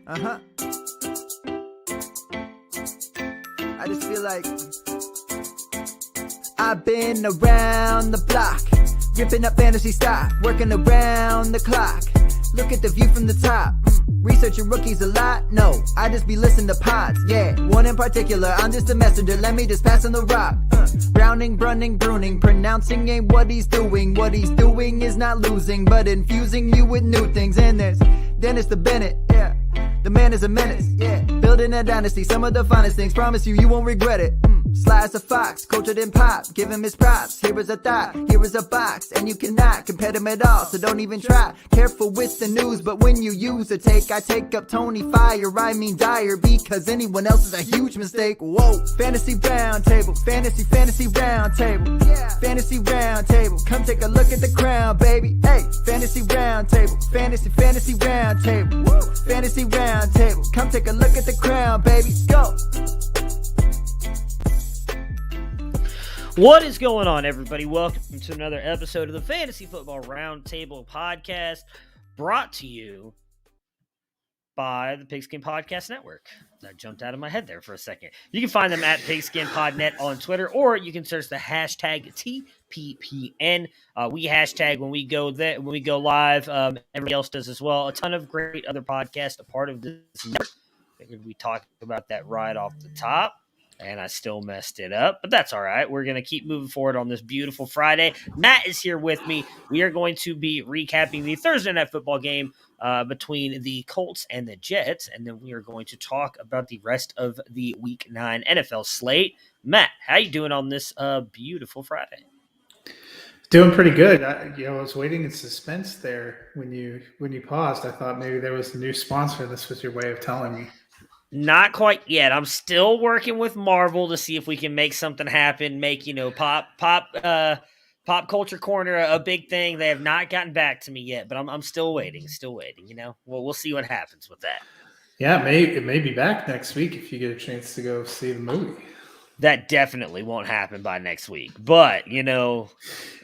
Uh-huh. I just feel like I've been around the block, ripping up fantasy stock, working around the clock. Look at the view from the top. Researching rookies a lot? No, I just be listening to pods. Yeah, one in particular, I'm just a messenger. Let me just pass on the rock. Browning, brunning, pruning, pronouncing ain't what he's doing. What he's doing is not losing, but infusing you with new things. And there's Dennis the Bennett, yeah. The man is a menace, yeah. Building a dynasty, some of the finest things. Promise you, you won't regret it. Sly as a fox, cultured in pop. Give him his props. Here is a thought, here is a box, and you cannot compare them at all. So don't even try. Careful with the news, but when you use a take, I take up Tony Fire. I mean Dyer, because anyone else is a huge mistake. Whoa, fantasy round table, fantasy round table, yeah. Fantasy round table. Come take a look at the crown, baby. Hey, fantasy round table, fantasy round table, woo. Fantasy round table. Come take a look at the crown, baby. Go. What is going on, everybody? Welcome to another episode of the Fantasy Football Roundtable Podcast, brought to you by the Pigskin Podcast Network. That jumped out of my head there for a second. You can find them at PigskinPodNet on Twitter, or you can search the hashtag TPPN. We hashtag when we go there, when we go live. Everybody else does as well. A ton of great other podcasts a part of this network. Figured we talked about that right off the top. And I still messed it up, but that's all right. We're going to keep moving forward on this beautiful Friday. Matt is here with me. We are going to be recapping the Thursday night football game between the Colts and the Jets, and then we are going to talk about the rest of the Week 9 NFL slate. Matt, how you doing on this beautiful Friday? Doing pretty good. I was waiting in suspense there when you paused. I thought maybe there was a new sponsor. This was your way of telling me. Not quite yet. I'm still working with Marvel to see if we can make something happen. Make pop culture corner a big thing. They have not gotten back to me yet, but I'm still waiting. We'll see what happens with that. Yeah, it may be back next week if you get a chance to go see the movie. That definitely won't happen by next week, but may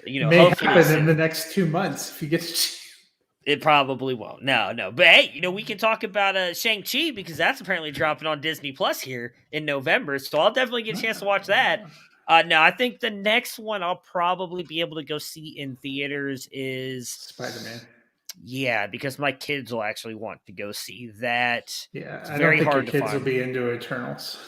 happen in the next 2 months if you get to. It probably won't. No. But hey, we can talk about Shang-Chi because that's apparently dropping on Disney Plus here in November. So I'll definitely get a chance to watch that. No, I think the next one I'll probably be able to go see in theaters is Spider-Man. Yeah, because my kids will actually want to go see that. Yeah, it's I very don't think hard your to kids find. will be into Eternals.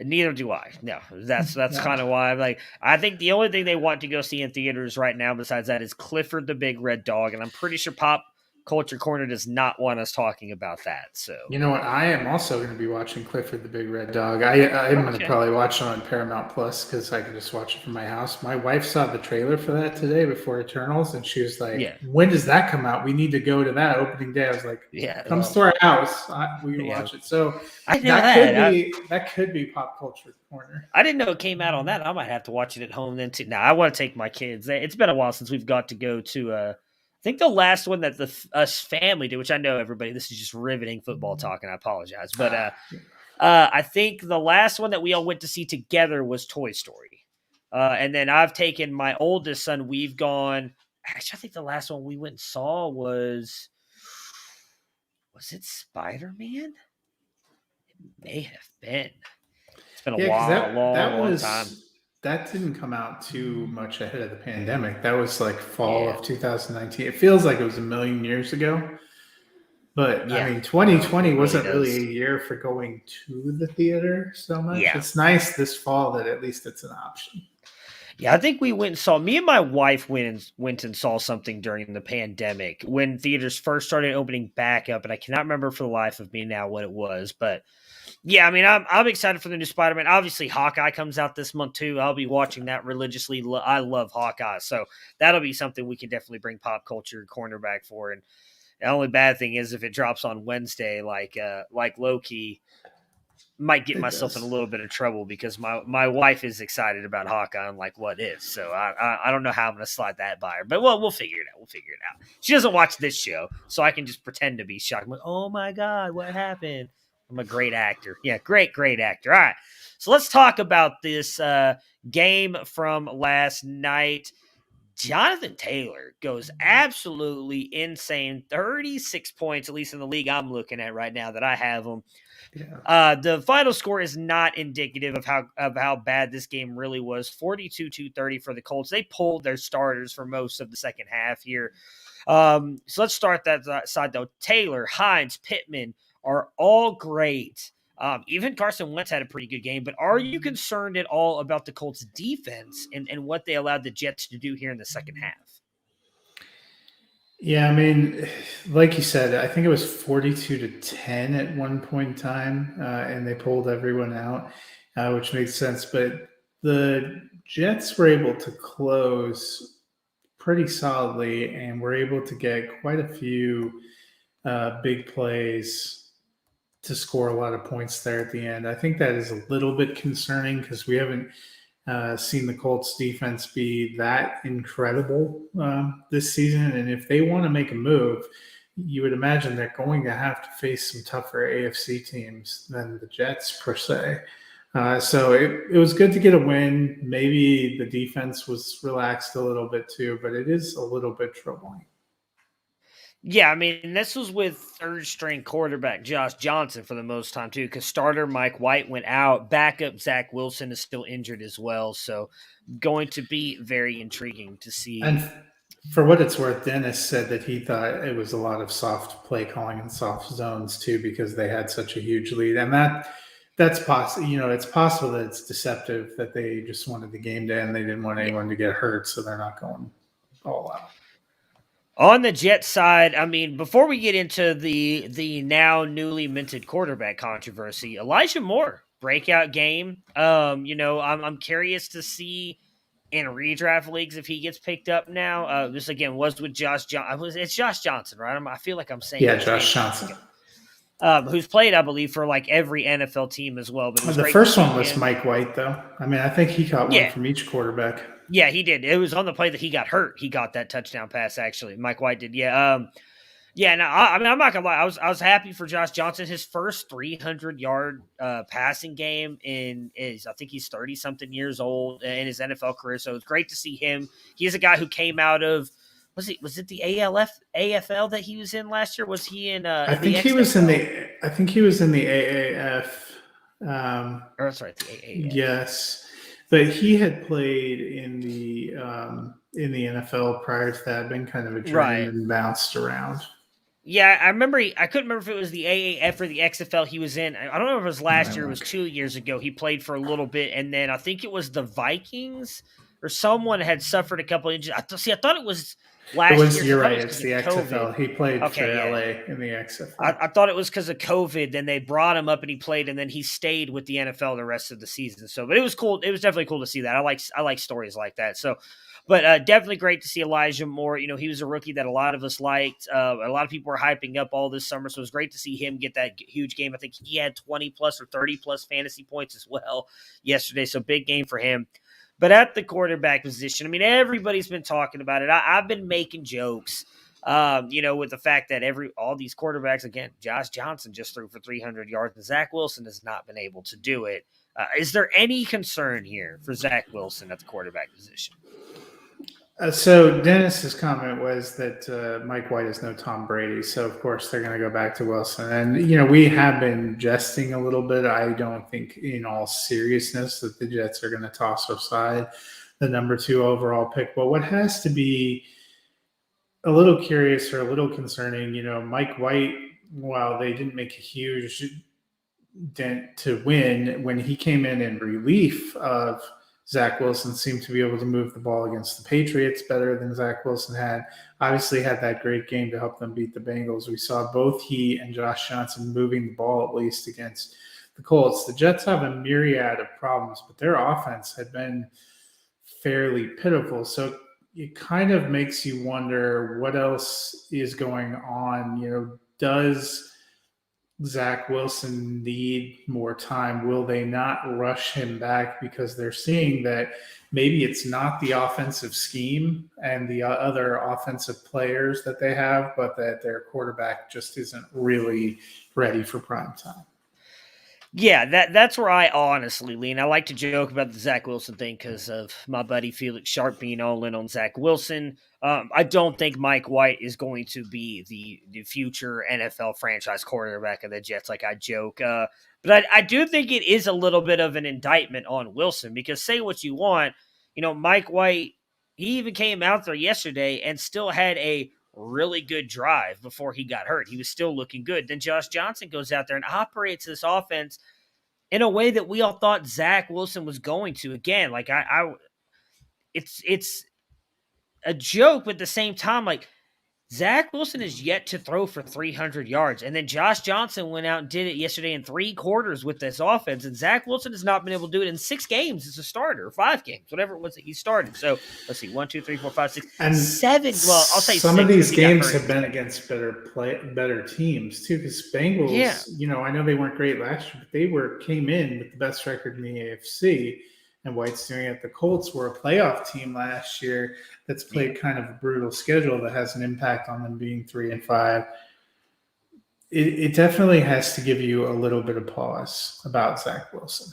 Neither do I. No, that's kind of why I'm like, I think the only thing they want to go see in theaters right now besides that is Clifford the Big Red Dog, and I'm pretty sure Pop Culture Corner does not want us talking about that. So you know what? I am also going to be watching Clifford the Big Red Dog. I'm going to probably watch it on Paramount Plus because I can just watch it from my house. My wife saw the trailer for that today before Eternals, and she was like, "When does that come out? We need to go to that opening day." I was like, comes to our house. We can watch it." So that could be Pop Culture Corner. I didn't know it came out on that. I might have to watch it at home then too. Now I want to take my kids. It's been a while since we've got to go to I think the last one that us family did, which I know everybody, this is just riveting football talk, and I apologize. But I think the last one that we all went to see together was Toy Story. And then I've taken my oldest son. We've gone – actually, I think the last one we went and saw was it Spider-Man? It may have been. It's been a long time. That didn't come out too much ahead of the pandemic. That was like fall of 2019. It feels like it was a million years ago. But, I mean, 2020 wasn't really a year for going to the theater so much. Yeah. It's nice this fall that at least it's an option. Yeah, I think we went and saw – me and my wife went and saw something during the pandemic when theaters first started opening back up, and I cannot remember for the life of me now what it was, but – yeah, I mean, I'm excited for the new Spider-Man. Obviously, Hawkeye comes out this month, too. I'll be watching that religiously. I love Hawkeye, so that'll be something we can definitely bring Pop Culture Cornerback for. And the only bad thing is if it drops on Wednesday, like low-key, might get myself in a little bit of trouble because my wife is excited about Hawkeye and like what if. So I don't know how I'm going to slide that by her. But we'll figure it out. She doesn't watch this show, so I can just pretend to be shocked. I'm like, oh, my God, what happened? I'm a great actor. Yeah, great actor. All right, so let's talk about this game from last night. Jonathan Taylor goes absolutely insane. 36 points, at least in the league I'm looking at right now that I have him. Yeah. The final score is not indicative of how bad this game really was. 42-30 for the Colts. They pulled their starters for most of the second half here. So let's start that side, though. Taylor, Hines, Pittman are all great. Even Carson Wentz had a pretty good game. But are you concerned at all about the Colts' defense and what they allowed the Jets to do here in the second half? Yeah, I mean, like you said, I think it was 42-10 at one point in time, and they pulled everyone out, which makes sense. But the Jets were able to close pretty solidly and were able to get quite a few big plays to score a lot of points there at the end. I think that is a little bit concerning because we haven't seen the Colts defense be that incredible this season. And if they want to make a move, you would imagine they're going to have to face some tougher AFC teams than the Jets per se. So it was good to get a win. Maybe the defense was relaxed a little bit too, but it is a little bit troubling. Yeah, I mean, this was with third-string quarterback Josh Johnson for the most time, too, because starter Mike White went out. Backup Zach Wilson is still injured as well, so going to be very intriguing to see. And for what it's worth, Dennis said that he thought it was a lot of soft play calling and soft zones, too, because they had such a huge lead. And that's possible. It's possible that it's deceptive, that they just wanted the game to end. They didn't want anyone to get hurt, so they're not going all out. On the Jets side, I mean, before we get into the now newly minted quarterback controversy, Elijah Moore breakout game. I'm curious to see in redraft leagues if he gets picked up now. This again was with Josh Johnson. It's Josh Johnson, right? I feel like I'm saying Josh Johnson. Who's played, I believe, for like every NFL team as well. But the first one was Mike White, though. I mean, I think he caught one from each quarterback. Yeah, he did. It was on the play that he got hurt. He got that touchdown pass, actually. Mike White did. Yeah. I mean, I'm not gonna lie. I was happy for Josh Johnson. His first 300-yard passing game I think he's 30-something years old in his NFL career. So it's great to see him. He's a guy who came out of was it the AFL that he was in last year? Was he in? I think he was in the AAF. Sorry, the AAF. Yes. But he had played in the NFL prior to that, been kind of a dream and bounced around. Yeah, I remember. I couldn't remember if it was the AAF or the XFL he was in. I don't know if it was last year. It was 2 years ago. He played for a little bit, and then I think it was the Vikings or someone had suffered a couple injuries. I thought it was last year. You're right. It's the XFL. He played for LA in the XFL. I thought it was because of COVID. Then they brought him up and he played, and then he stayed with the NFL the rest of the season. So, but it was cool. It was definitely cool to see that. I like stories like that. So, but definitely great to see Elijah Moore. He was a rookie that a lot of us liked. A lot of people were hyping up all this summer, so it was great to see him get that huge game. I think he had 20 plus or 30 plus fantasy points as well yesterday. So big game for him. But at the quarterback position, I mean, everybody's been talking about it. I've been making jokes, with the fact that all these quarterbacks, again, Josh Johnson just threw for 300 yards, and Zach Wilson has not been able to do it. Is there any concern here for Zach Wilson at the quarterback position? So Dennis's comment was that Mike White is no Tom Brady. So, of course, they're going to go back to Wilson. And, we have been jesting a little bit. I don't think in all seriousness that the Jets are going to toss aside the number 2 overall pick. But what has to be a little curious or a little concerning, Mike White, while they didn't make a huge dent to win, when he came in relief of Zach Wilson, seemed to be able to move the ball against the Patriots better than Zach Wilson had. Obviously had that great game to help them beat the Bengals. We saw both he and Josh Johnson moving the ball at least against the Colts. The Jets have a myriad of problems, but their offense had been fairly pitiful. It kind of makes you wonder what else is going on. Does Zach Wilson need more time? Will they not rush him back because they're seeing that maybe it's not the offensive scheme and the other offensive players that they have, but that their quarterback just isn't really ready for prime time? Yeah, that's where I honestly lean. I like to joke about the Zach Wilson thing because of my buddy Felix Sharp being all in on Zach Wilson. I don't think Mike White is going to be the future NFL franchise quarterback of the Jets, like I joke. But I do think it is a little bit of an indictment on Wilson because say what you want, Mike White, he even came out there yesterday and still had a really good drive before he got hurt. He was still looking good. Then Josh Johnson goes out there and operates this offense in a way that we all thought Zach Wilson was going to. Again, like it's a joke, but at the same time, like Zach Wilson is yet to throw for 300 yards. And then Josh Johnson went out and did it yesterday in 3 quarters with this offense. And Zach Wilson has not been able to do it in 6 games as a starter, 5 games, whatever it was that he started. So let's see, 1, 2, 3, 4, 5, 6, and 7. Well, I'll say some 6 of these games have been against better teams too. Because Bengals, I know they weren't great last year, but they came in with the best record in the AFC. And White's doing it. The Colts were a playoff team last year that's played kind of a brutal schedule that has an impact on them being 3-5. It definitely has to give you a little bit of pause about Zach Wilson.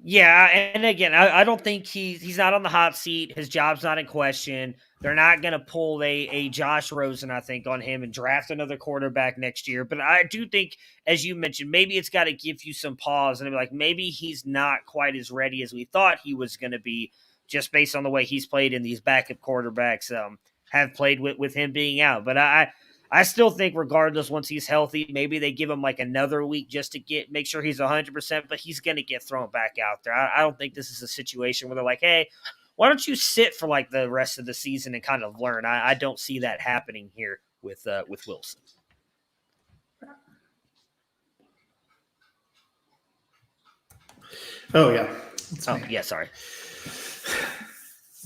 Yeah, and again, I don't think he's not on the hot seat. His job's not in question. They're not going to pull a Josh Rosen, I think, on him and draft another quarterback next year. But I do think, as you mentioned, maybe it's got to give you some pause and be like, maybe he's not quite as ready as we thought he was going to be, just based on the way he's played and these backup quarterbacks have played with him being out. But I still think regardless, once he's healthy, maybe they give him like another week just to make sure he's 100%, but he's going to get thrown back out there. I don't think this is a situation where they're like, hey, why don't you sit for like the rest of the season and kind of learn? I don't see that happening here with Wilson. Oh, yeah. Yeah, sorry.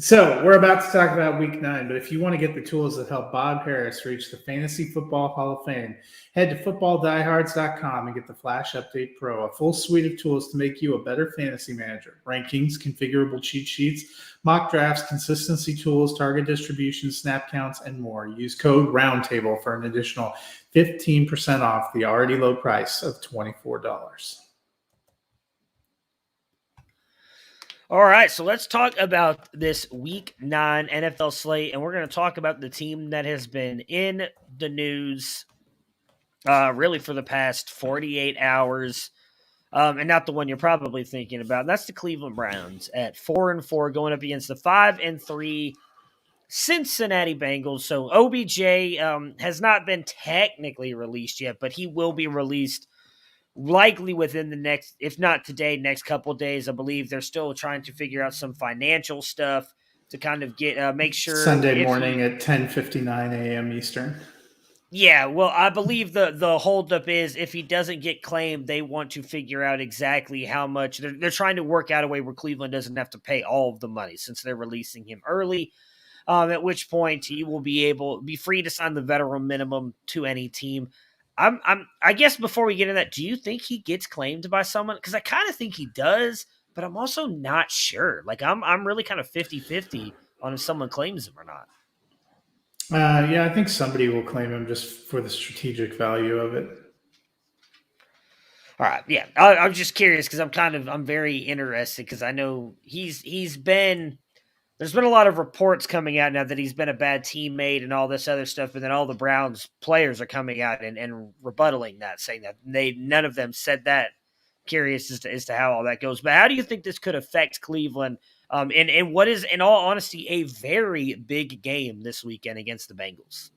So we're about to talk about Week 9, but if you want to get the tools that help Bob Harris reach the Fantasy Football Hall of Fame, head to footballdiehards.com and get the Flash Update Pro, a full suite of tools to make you a better fantasy manager. Rankings, configurable cheat sheets, mock drafts, consistency tools, target distribution, snap counts, and more. Use code ROUNDTABLE for an additional 15% off the already low price of $24. All right, so let's talk about this Week 9 NFL slate, and we're going to talk about the team that has been in the news really for the past 48 hours, and not the one you're probably thinking about. That's the Cleveland Browns at 4-4 going up against the 5-3 Cincinnati Bengals. So OBJ has not been technically released yet, but he will be released likely within the next, if not today, next couple of days. I believe they're still trying to figure out some financial stuff to kind of get make sure Sunday morning at 10:59 a.m. Eastern. Yeah, well, I believe the holdup is if he doesn't get claimed, they want to figure out exactly how much. They're trying to work out a way where Cleveland doesn't have to pay all of the money since they're releasing him early. At which point he will be free to sign the veteran minimum to any team. I guess before we get into that, do you think he gets claimed by someone? Because I kind of think he does, but I'm also not sure. Like I'm really kind of 50-50 on if someone claims him or not. Yeah, I think somebody will claim him just for the strategic value of it. All right, yeah. I'm just curious because I'm very interested because I know he's been. There's been a lot of reports coming out now that he's been a bad teammate and all this other stuff, and then all the Browns players are coming out and rebuttaling that, saying that none of them said that. Curious as to how all that goes. But how do you think this could affect Cleveland and what is, in all honesty, a very big game this weekend against the Bengals?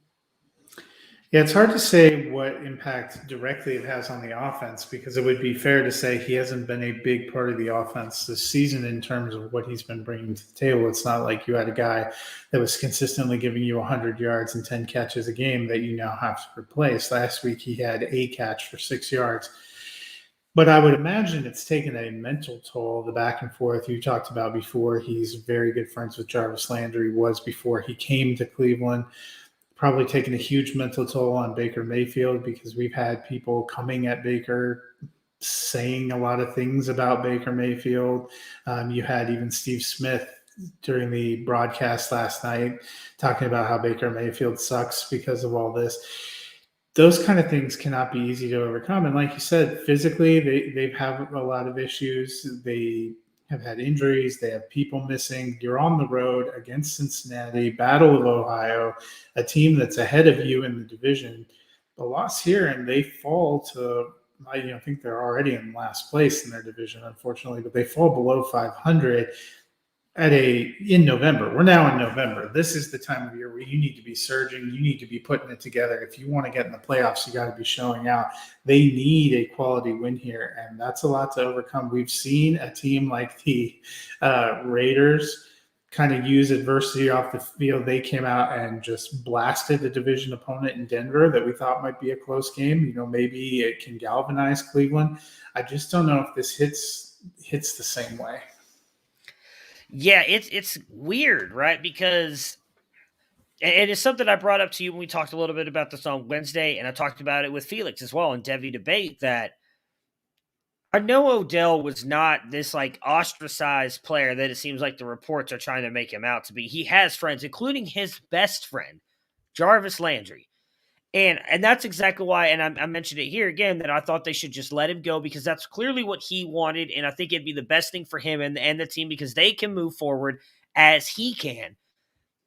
Yeah, it's hard to say what impact directly it has on the offense because it would be fair to say he hasn't been a big part of the offense this season in terms of what he's been bringing to the table. It's not like you had a guy that was consistently giving you 100 yards and 10 catches a game that you now have to replace. Last week he had a catch for 6 yards. But I would imagine it's taken a mental toll, the back and forth you talked about before. He's very good friends with Jarvis Landry, was before he came to Cleveland. Probably taken a huge mental toll on Baker Mayfield because we've had people coming at Baker saying a lot of things about Baker Mayfield. You had even Steve Smith during the broadcast last night talking about how Baker Mayfield sucks because of all this. those kind of things cannot be easy to overcome. And like you said, physically, they've had a lot of issues. They have had injuries. They have people missing. You're on the road against Cincinnati, Battle of Ohio, a team that's ahead of you in the division. A loss here, and they fall to, I think they're already in last place in their division, unfortunately, but they fall below 500 in November. We're now in November. This is the time of year where you need to be surging. You need to be putting it together. If you want to get in the playoffs, you got to be showing out. They need a quality win here, and that's a lot to overcome. We've seen a team like the Raiders kind of use adversity off the field. They came out and just blasted the division opponent in Denver that we thought might be a close game. Maybe it can galvanize Cleveland. I just don't know if this hits the same way. Yeah, it's weird, right? Because it is something I brought up to you when we talked a little bit about this on Wednesday, and I talked about it with Felix as well in Devi Debate, that I know Odell was not this like ostracized player that it seems like the reports are trying to make him out to be. He has friends, including his best friend, Jarvis Landry. And that's exactly why, and I mentioned it here again, that I thought they should just let him go because that's clearly what he wanted, and I think it'd be the best thing for him and the team because they can move forward as he can.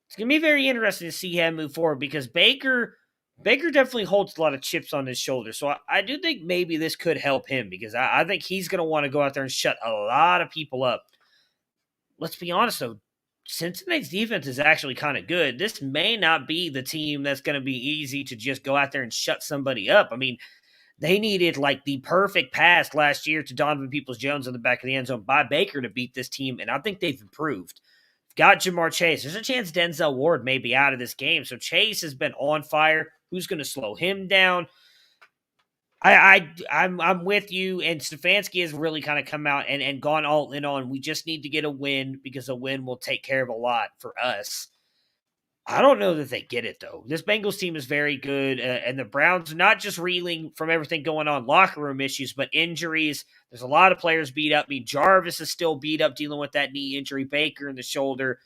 It's going to be very interesting to see him move forward because Baker definitely holds a lot of chips on his shoulder. So I do think maybe this could help him because I think he's going to want to go out there and shut a lot of people up. Let's be honest, though. Cincinnati's defense is actually kind of good. This may not be the team that's going to be easy to just go out there and shut somebody up. I mean, they needed like the perfect pass last year to Donovan Peoples-Jones in the back of the end zone by Baker to beat this team, and I think they've improved. Got Jamar Chase. There's a chance Denzel Ward may be out of this game, so Chase has been on fire. Who's going to slow him down? I'm with you, and Stefanski has really kind of come out and gone all in on. We just need to get a win because a win will take care of a lot for us. I don't know that they get it though. This Bengals team is very good, and the Browns not just reeling from everything going on, locker room issues, but injuries. There's a lot of players beat up. I mean, Jarvis is still beat up dealing with that knee injury. Baker in the shoulder.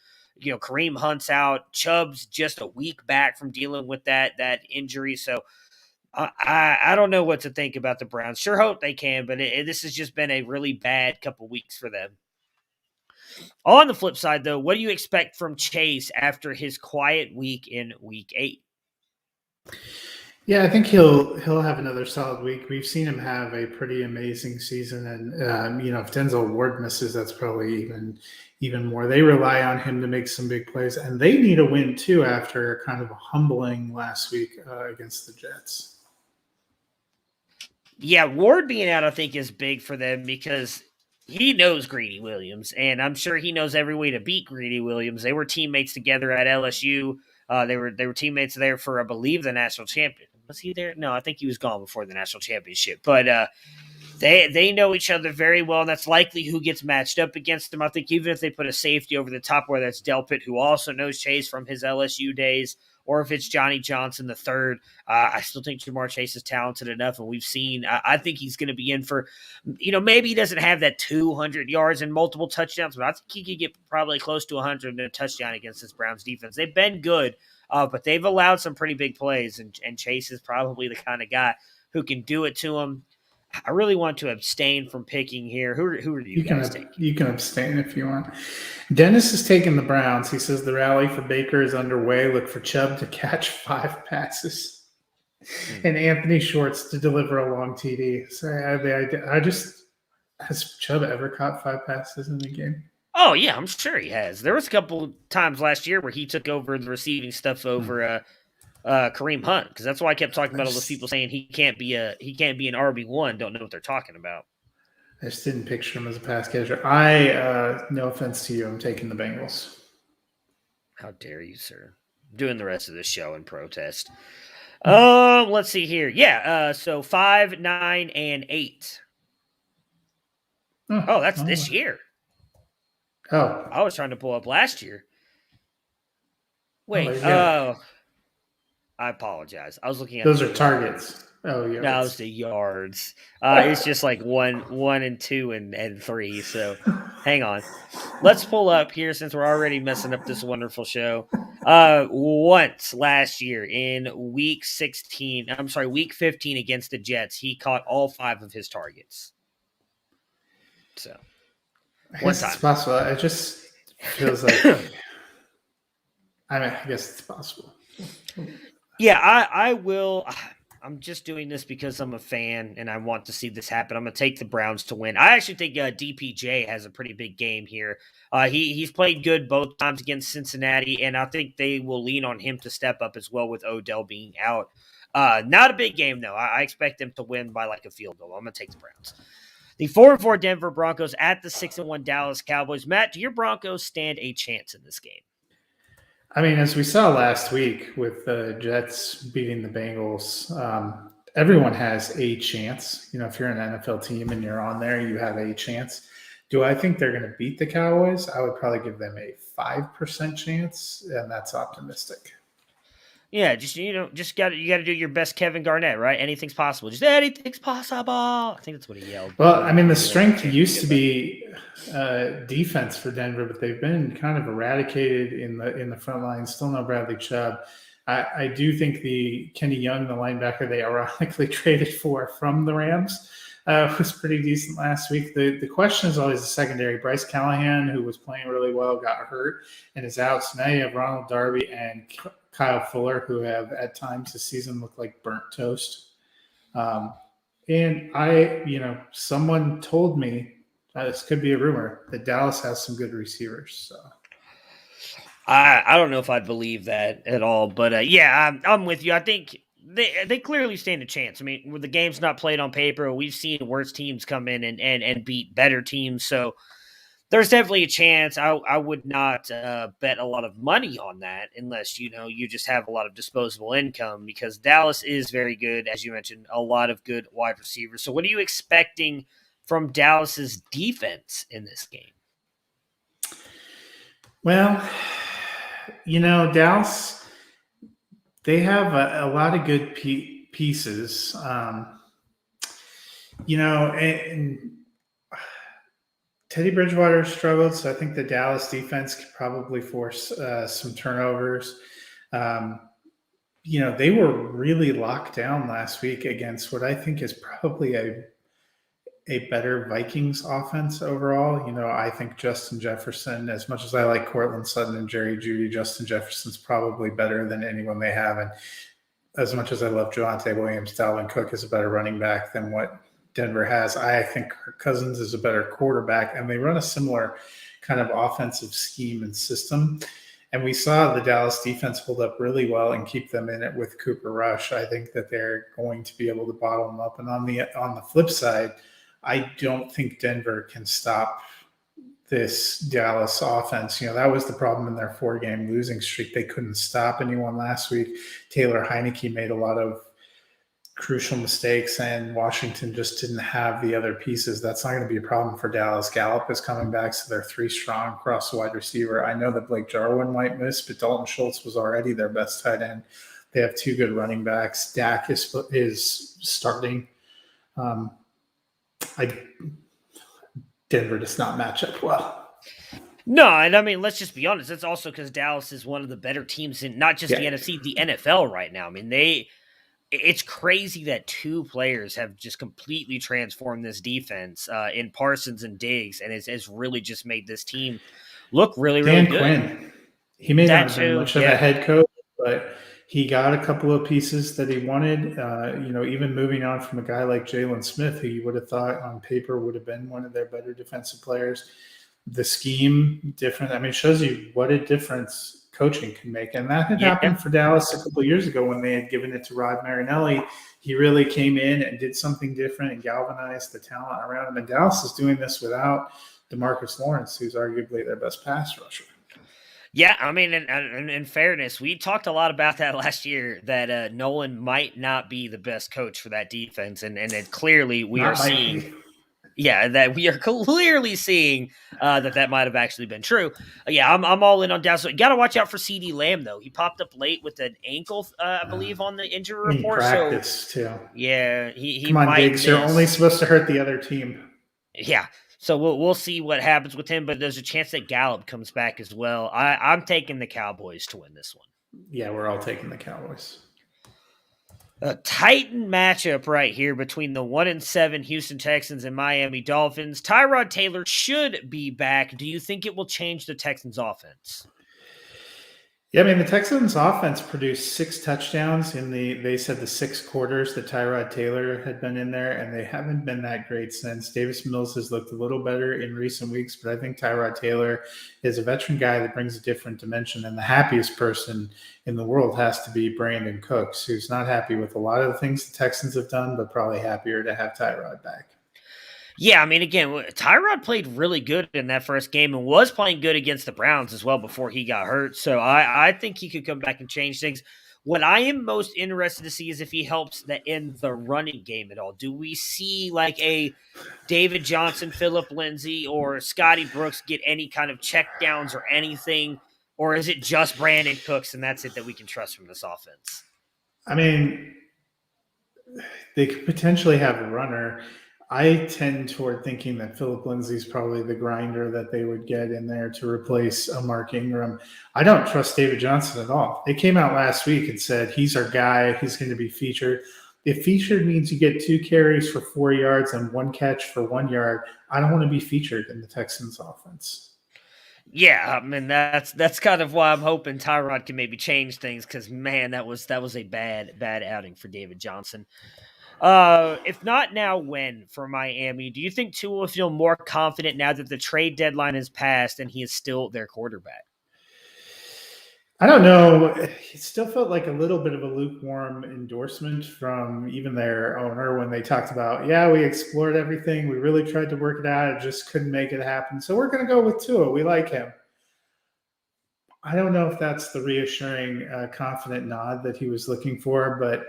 Kareem Hunt's out. Chubb's just a week back from dealing with that injury. So I don't know what to think about the Browns. Sure hope they can, but this has just been a really bad couple weeks for them. On the flip side, though, what do you expect from Chase after his quiet week in Week 8? Yeah, I think he'll have another solid week. We've seen him have a pretty amazing season, and if Denzel Ward misses, that's probably even more. They rely on him to make some big plays, and they need a win too after kind of a humbling last week against the Jets. Yeah, Ward being out, I think, is big for them because he knows Greedy Williams, and I'm sure he knows every way to beat Greedy Williams. They were teammates together at LSU. They were teammates there for, I believe, the national champion. Was he there? No, I think he was gone before the national championship. But they know each other very well, and that's likely who gets matched up against them. I think even if they put a safety over the top, where that's Delpit, who also knows Chase from his LSU days, or if it's Johnny Johnson the third, I still think Jamar Chase is talented enough, and we've seen. I think he's going to be in for, maybe he doesn't have that 200 yards and multiple touchdowns, but I think he could get probably close to 100 and a touchdown against this Browns defense. They've been good, but they've allowed some pretty big plays, and Chase is probably the kind of guy who can do it to him. I really want to abstain from picking here. Who are you guys taking? You can abstain if you want. Dennis is taking the Browns. He says the rally for Baker is underway. Look for Chubb to catch 5 passes and Anthony Schwartz to deliver a long TD. So I just has Chubb ever caught 5 passes in the game? Oh, yeah, I'm sure he has. There was a couple times last year where he took over the receiving stuff over Kareem Hunt, because that's why I kept talking about all those people saying he can't be an RB1. Don't know what they're talking about. I just didn't picture him as a pass catcher. No offense to you, I'm taking the Bengals. How dare you, sir? I'm doing the rest of the show in protest. Let's see here. Yeah, so 5, 9, and 8. Oh, that's this year. Oh. I was trying to pull up last year. Wait, I apologize. I was looking at those are targets. Oh, yeah. No, it's the yards. It's just like 1 and 2 and 3. So hang on. Let's pull up here since we're already messing up this wonderful show. Once last year in week 15 against the Jets, he caught all 5 of his targets. So I one guess time. it's possible. It just feels like, I guess it's possible. Yeah, I will. I'm just doing this because I'm a fan and I want to see this happen. I'm going to take the Browns to win. I actually think DPJ has a pretty big game here. He's played good both times against Cincinnati, and I think they will lean on him to step up as well with Odell being out. Not a big game, though. I expect them to win by like a field goal. I'm going to take the Browns. The 4-4 Denver Broncos at the 6-1 Dallas Cowboys. Matt, do your Broncos stand a chance in this game? I mean, as we saw last week with the Jets beating the Bengals, everyone has a chance. If you're an NFL team and you're on there, you have a chance. Do I think they're going to beat the Cowboys? I would probably give them a 5% chance, and that's optimistic. Yeah, you got to do your best, Kevin Garnett, right? Anything's possible. Just anything's possible. I think that's what he yelled. Well, I mean, the strength used to be defense for Denver, but they've been kind of eradicated in the front line. Still no Bradley Chubb. I do think the Kenny Young, the linebacker they ironically traded for from the Rams, was pretty decent last week. The question is always the secondary. Bryce Callahan, who was playing really well, got hurt and is out. So now you have Ronald Darby and Kyle Fuller, who have at times this season looked like burnt toast. And someone told me, this could be a rumor, that Dallas has some good receivers. So I don't know if I'd believe that at all, but yeah, I'm with you. I think they clearly stand a chance. I mean, when the game's not played on paper, we've seen worse teams come in and beat better teams. So there's definitely a chance. I would not bet a lot of money on that unless, you just have a lot of disposable income, because Dallas is very good, as you mentioned, a lot of good wide receivers. So what are you expecting from Dallas's defense in this game? Well, Dallas, they have a lot of good pieces. And Teddy Bridgewater struggled, so I think the Dallas defense could probably force some turnovers. They were really locked down last week against what I think is probably a better Vikings offense overall. I think Justin Jefferson, as much as I like Cortland Sutton and Jerry Jeudy, Justin Jefferson's probably better than anyone they have. And as much as I love Javonte Williams, Dalvin Cook is a better running back than what Denver has. I think Kirk Cousins is a better quarterback, and they run a similar kind of offensive scheme and system. And we saw the Dallas defense hold up really well and keep them in it with Cooper Rush. I think that they're going to be able to bottle them up. And on the flip side, I don't think Denver can stop this Dallas offense. That was the problem in their 4-game losing streak. They couldn't stop anyone last week. Taylor Heineke made a lot of crucial mistakes, and Washington just didn't have the other pieces. That's not going to be a problem for Dallas. Gallup is coming back, so they're 3 strong across the wide receiver. I know that Blake Jarwin might miss, but Dalton Schultz was already their best tight end. They have 2 good running backs. Dak is starting. Denver does not match up well. No, and I mean, let's just be honest. It's also because Dallas is one of the better teams in not just the NFC, the NFL right now. I mean, it's crazy that 2 players have just completely transformed this defense in Parsons and Diggs, and has really just made this team look really, really good. Dan Quinn, he may not have been much of a head coach, but he got a couple of pieces that he wanted. Even moving on from a guy like Jalen Smith, who you would have thought on paper would have been one of their better defensive players. The scheme different. I mean, it shows you what a difference coaching can make. And that had happened for Dallas a couple of years ago when they had given it to Rod Marinelli. He really came in and did something different and galvanized the talent around him. And Dallas is doing this without DeMarcus Lawrence, who's arguably their best pass rusher. Yeah, I mean, in fairness, we talked a lot about that last year, that Nolan might not be the best coach for that defense, and clearly we are seeing. Yeah, that we are clearly seeing that might have actually been true. Yeah, I'm all in on Dallas. So you got to watch out for CeeDee Lamb, though. He popped up late with an ankle, I believe, on the injury in report. practice, So, too. yeah, he Come on, might Diggs. You're only miss. supposed to hurt the other team. Yeah, so we'll see what happens with him, but there's a chance that Gallup comes back as well. I'm taking the Cowboys to win this one. Yeah, we're all taking the Cowboys. A Titan matchup right here between the 1-7 Houston Texans and Miami Dolphins. Tyrod Taylor should be back. Do you think it will change the Texans' offense? Yeah, I mean, the Texans offense produced 6 touchdowns they said the 6 quarters that Tyrod Taylor had been in there, and they haven't been that great since. Davis Mills has looked a little better in recent weeks, but I think Tyrod Taylor is a veteran guy that brings a different dimension, and the happiest person in the world has to be Brandon Cooks, who's not happy with a lot of the things the Texans have done, but probably happier to have Tyrod back. Yeah, I mean, again, Tyrod played really good in that first game and was playing good against the Browns as well before he got hurt. So I think he could come back and change things. What I am most interested to see is if he helps in the running game at all. Do we see like a David Johnson, Phillip Lindsay, or Scotty Brooks get any kind of checkdowns or anything? Or is it just Brandon Cooks and that's it that we can trust from this offense? I mean, they could potentially have a runner. I tend toward thinking that Phillip Lindsay's probably the grinder that they would get in there to replace a Mark Ingram. I don't trust David Johnson at all. They came out last week and said he's our guy. He's going to be featured. If featured means you get 2 carries for 4 yards and 1 catch for 1 yard, I don't want to be featured in the Texans offense. Yeah, I mean that's kind of why I'm hoping Tyrod can maybe change things because man, that was a bad outing for David Johnson. If not now, when for Miami? Do you think Tua will feel more confident now that the trade deadline has passed and he is still their quarterback? I don't know. It still felt like a little bit of a lukewarm endorsement from even their owner when they talked about, yeah, we explored everything. We really tried to work it out. It just couldn't make it happen. So we're going to go with Tua. We like him. I don't know if that's the reassuring, confident nod that he was looking for, but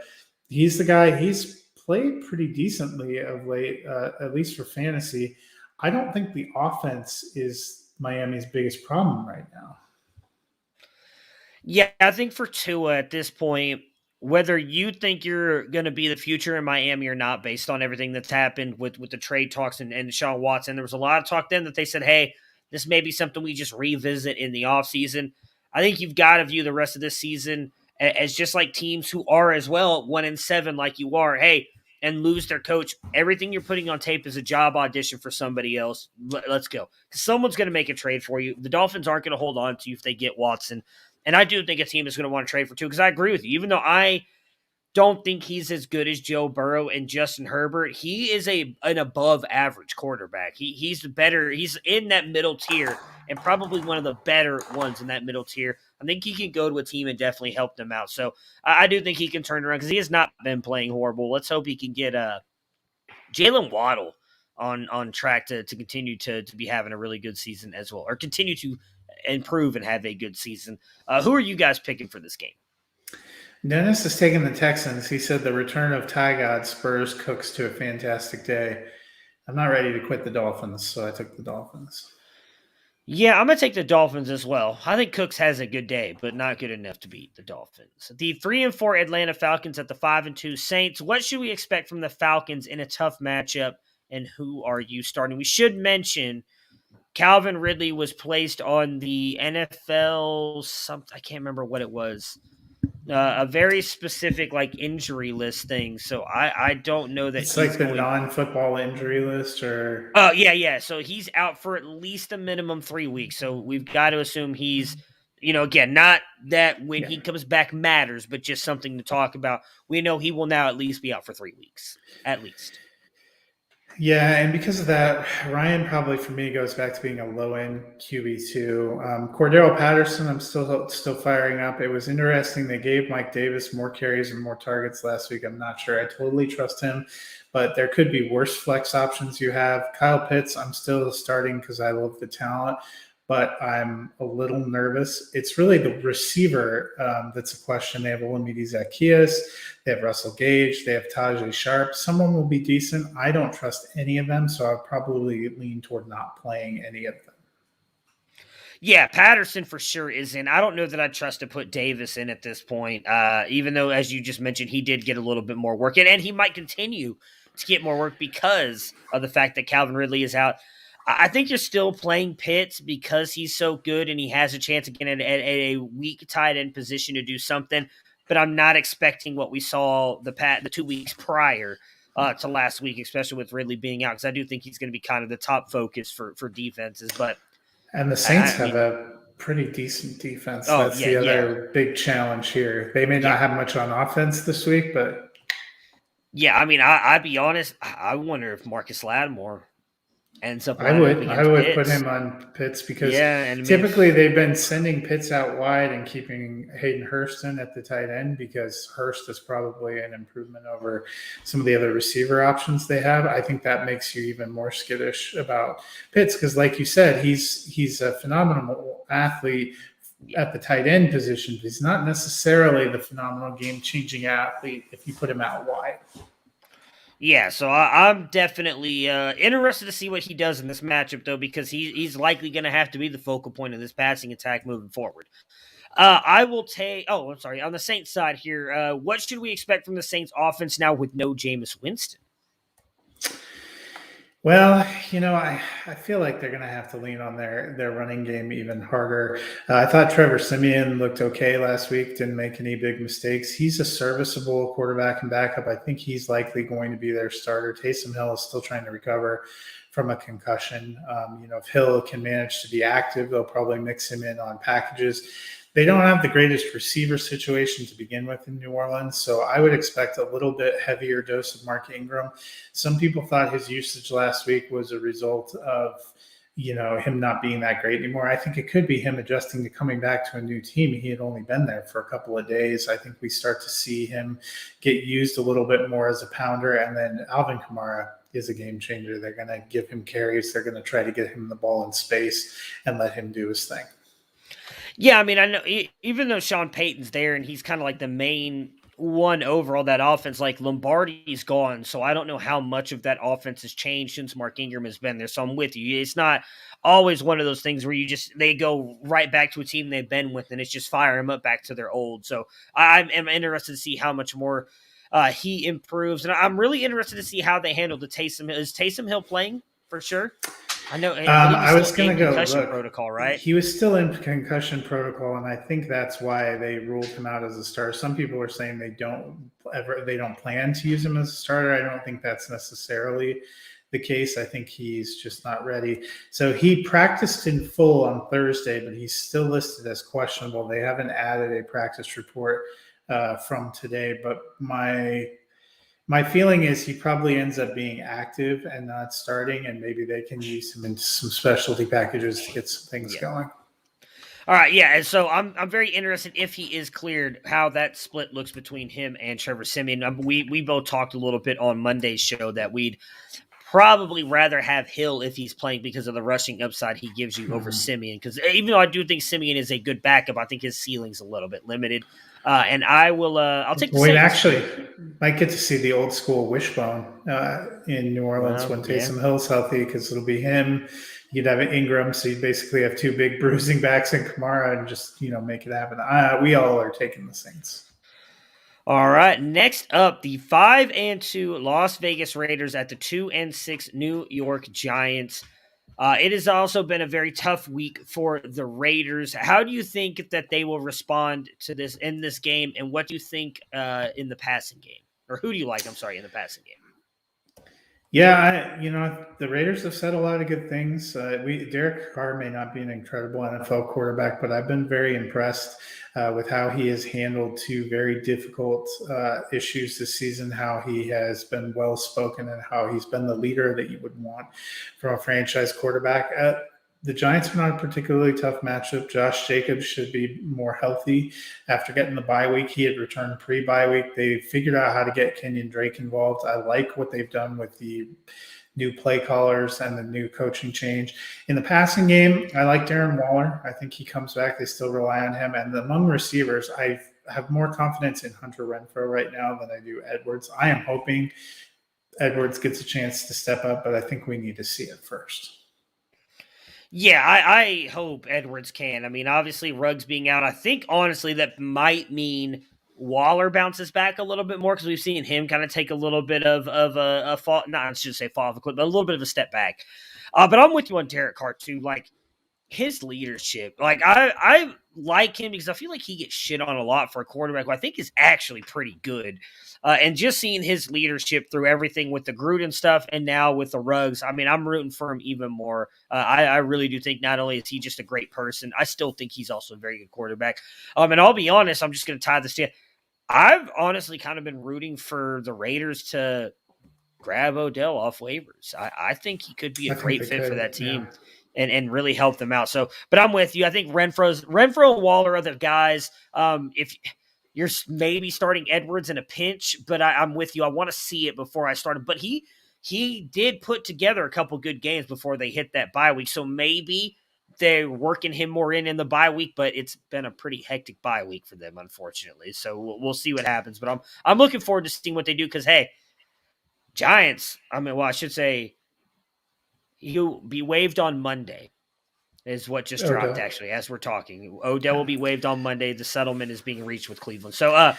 he's the guy. He's played pretty decently of late, at least for fantasy. I don't think the offense is Miami's biggest problem right now. Yeah, I think for Tua at this point, whether you think you're going to be the future in Miami or not, based on everything that's happened with the trade talks and Deshaun Watson, there was a lot of talk then that they said, hey, this may be something we just revisit in the offseason. I think you've got to view the rest of this season as just like teams who are as well 1-7 like you are, hey, and lose their coach. Everything you're putting on tape is a job audition for somebody else. Let's go. Because someone's going to make a trade for you. The Dolphins aren't going to hold on to you if they get Watson. And I do think a team is going to want to trade for Tua because I agree with you. Even though I don't think he's as good as Joe Burrow and Justin Herbert, he is an above average quarterback. He's better. He's in that middle tier and probably one of the better ones in that middle tier. I think he can go to a team and definitely help them out. So I do think he can turn around because he has not been playing horrible. Let's hope he can get Jalen Waddle on track to continue to be having a really good season as well, or continue to improve and have a good season. Who are you guys picking for this game? Dennis is taking the Texans. He said the return of Tyrod spurs Cooks to a fantastic day. I'm not ready to quit the Dolphins, so I took the Dolphins. Yeah, I'm going to take the Dolphins as well. I think Cooks has a good day, but not good enough to beat the Dolphins. The 3-4 Atlanta Falcons at the 5-2 Saints. What should we expect from the Falcons in a tough matchup, and who are you starting? We should mention Calvin Ridley was placed on the NFL, I can't remember what it was, a very specific injury list thing. So I don't know that it's like the non-football injury list, or yeah. So he's out for at least a minimum 3 weeks. So we've got to assume he's, again, not that when he comes back matters, but just something to talk about. We know he will now at least be out for 3 weeks, at least. Yeah, and because of that, Ryan probably for me goes back to being a low-end QB2. Cordero Patterson, I'm still firing up. It was interesting. They gave Mike Davis more carries and more targets last week. I'm not sure I totally trust him, but there could be worse flex options you have. Kyle Pitts, I'm still starting because I love the talent, but I'm a little nervous. It's really the receiver that's a question. They have Olamide Zaccheaus, they have Russell Gage, they have Tajay Sharp. Someone will be decent. I don't trust any of them, so I'll probably lean toward not playing any of them. Yeah, Patterson for sure is in. I don't know that I trust to put Davis in at this point, even though, as you just mentioned, he did get a little bit more work, and he might continue to get more work because of the fact that Calvin Ridley is out. I think you're still playing Pitts because he's so good and he has a chance again at a weak tight end position to do something, but I'm not expecting what we saw the 2 weeks prior to last week, especially with Ridley being out, because I do think he's going to be kind of the top focus for defenses, but and the Saints have a pretty decent defense. That's the other big challenge here. They may not have much on offense this week, but yeah, I mean, I'd be honest. I wonder if Marcus Lattimore ends up. I would put him on Pitts because typically they've been sending Pitts out wide and keeping Hayden Hurst in at the tight end because Hurst is probably an improvement over some of the other receiver options they have. I think that makes you even more skittish about Pitts because, like you said, he's a phenomenal athlete at the tight end position. But he's not necessarily the phenomenal game-changing athlete if you put him out wide. Yeah, so I'm definitely interested to see what he does in this matchup, though, because he's likely going to have to be the focal point of this passing attack moving forward. I will take – I'm sorry. On the Saints side here, what should we expect from the Saints offense now with no Jameis Winston? Well, I feel like they're going to have to lean on their running game even harder. I thought Trevor Siemian looked okay last week, didn't make any big mistakes. He's a serviceable quarterback and backup. I think he's likely going to be their starter. Taysom Hill is still trying to recover from a concussion. If Hill can manage to be active, they'll probably mix him in on packages. They don't have the greatest receiver situation to begin with in New Orleans, so I would expect a little bit heavier dose of Mark Ingram. Some people thought his usage last week was a result of, him not being that great anymore. I think it could be him adjusting to coming back to a new team. He had only been there for a couple of days. I think we start to see him get used a little bit more as a pounder, and then Alvin Kamara is a game changer. They're going to give him carries. They're going to try to get him the ball in space and let him do his thing. Yeah, I mean, I know even though Sean Payton's there and he's kind of like the main one overall that offense, like Lombardi's gone, so I don't know how much of that offense has changed since Mark Ingram has been there. So I'm with you. It's not always one of those things where they go right back to a team they've been with and it's just fire them up back to their old. So I'm interested to see how much more he improves, and I'm really interested to see how they handle the Taysom. Is Taysom Hill playing for sure? I know. I was going to go concussion protocol, right? He was still in concussion protocol, and I think that's why they ruled him out as a starter. Some people are saying they don't plan to use him as a starter. I don't think that's necessarily the case. I think he's just not ready. So he practiced in full on Thursday, but he's still listed as questionable. They haven't added a practice report from today, but my feeling is he probably ends up being active and not starting, and maybe they can use him into some specialty packages to get some things going. All right, yeah, and so I'm very interested if he is cleared, how that split looks between him and Trevor Siemian. We both talked a little bit on Monday's show that we'd probably rather have Hill if he's playing because of the rushing upside he gives you over Siemian. Because even though I do think Siemian is a good backup, I think his ceiling's a little bit limited. And I'll take the Saints. We actually might get to see the old school wishbone in New Orleans when Taysom Hill's healthy, because it'll be him. You'd have Ingram, so you basically have two big bruising backs in Kamara and just make it happen. We all are taking the Saints. All right, next up, the 5-2 Las Vegas Raiders at the 2-6 New York Giants. It has also been a very tough week for the Raiders. How do you think that they will respond to this in this game, and what do you think in the passing game? Or who do you like, in the passing game? Yeah, the Raiders have said a lot of good things. Derek Carr may not be an incredible NFL quarterback, but I've been very impressed with how he has handled two very difficult issues this season, how he has been well-spoken and how he's been the leader that you would want from a franchise quarterback. The Giants are not a particularly tough matchup. Josh Jacobs should be more healthy after getting the bye week. He had returned pre-bye week. They figured out how to get Kenyon Drake involved. I like what they've done with the new play callers and the new coaching change. In the passing game, I like Darren Waller. I think he comes back. They still rely on him. And among receivers, I have more confidence in Hunter Renfrow right now than I do Edwards. I am hoping Edwards gets a chance to step up, but I think we need to see it first. Yeah, I hope Edwards can. I mean, obviously, Ruggs being out, I think, honestly, that might mean Waller bounces back a little bit more because we've seen him kind of take a little bit of a fall, not I should say fall of a clip, but a little bit of a step back. But I'm with you on Derek Carr, too. Like, his leadership, like I like him because I feel like he gets shit on a lot for a quarterback who I think is actually pretty good. And just seeing his leadership through everything with the Gruden stuff and now with the Ruggs, I mean, I'm rooting for him even more. I really do think not only is he just a great person, I still think he's also a very good quarterback. And I'll be honest, I'm just going to tie this to you. I've honestly kind of been rooting for the Raiders to grab Odell off waivers. I think he could be a great fit for that team. Yeah. And really help them out. So, but I'm with you. I think Renfrow and Waller are the guys. If you're maybe starting Edwards in a pinch, but I'm with you. I want to see it before I start him. But he did put together a couple good games before they hit that bye week. So maybe they're working him more in the bye week, but it's been a pretty hectic bye week for them, unfortunately. So we'll see what happens. But I'm looking forward to seeing what they do because, hey, Giants, I should say, he'll be waived on Monday is what just dropped, actually, as we're talking. Odell will be waived on Monday. The settlement is being reached with Cleveland. So,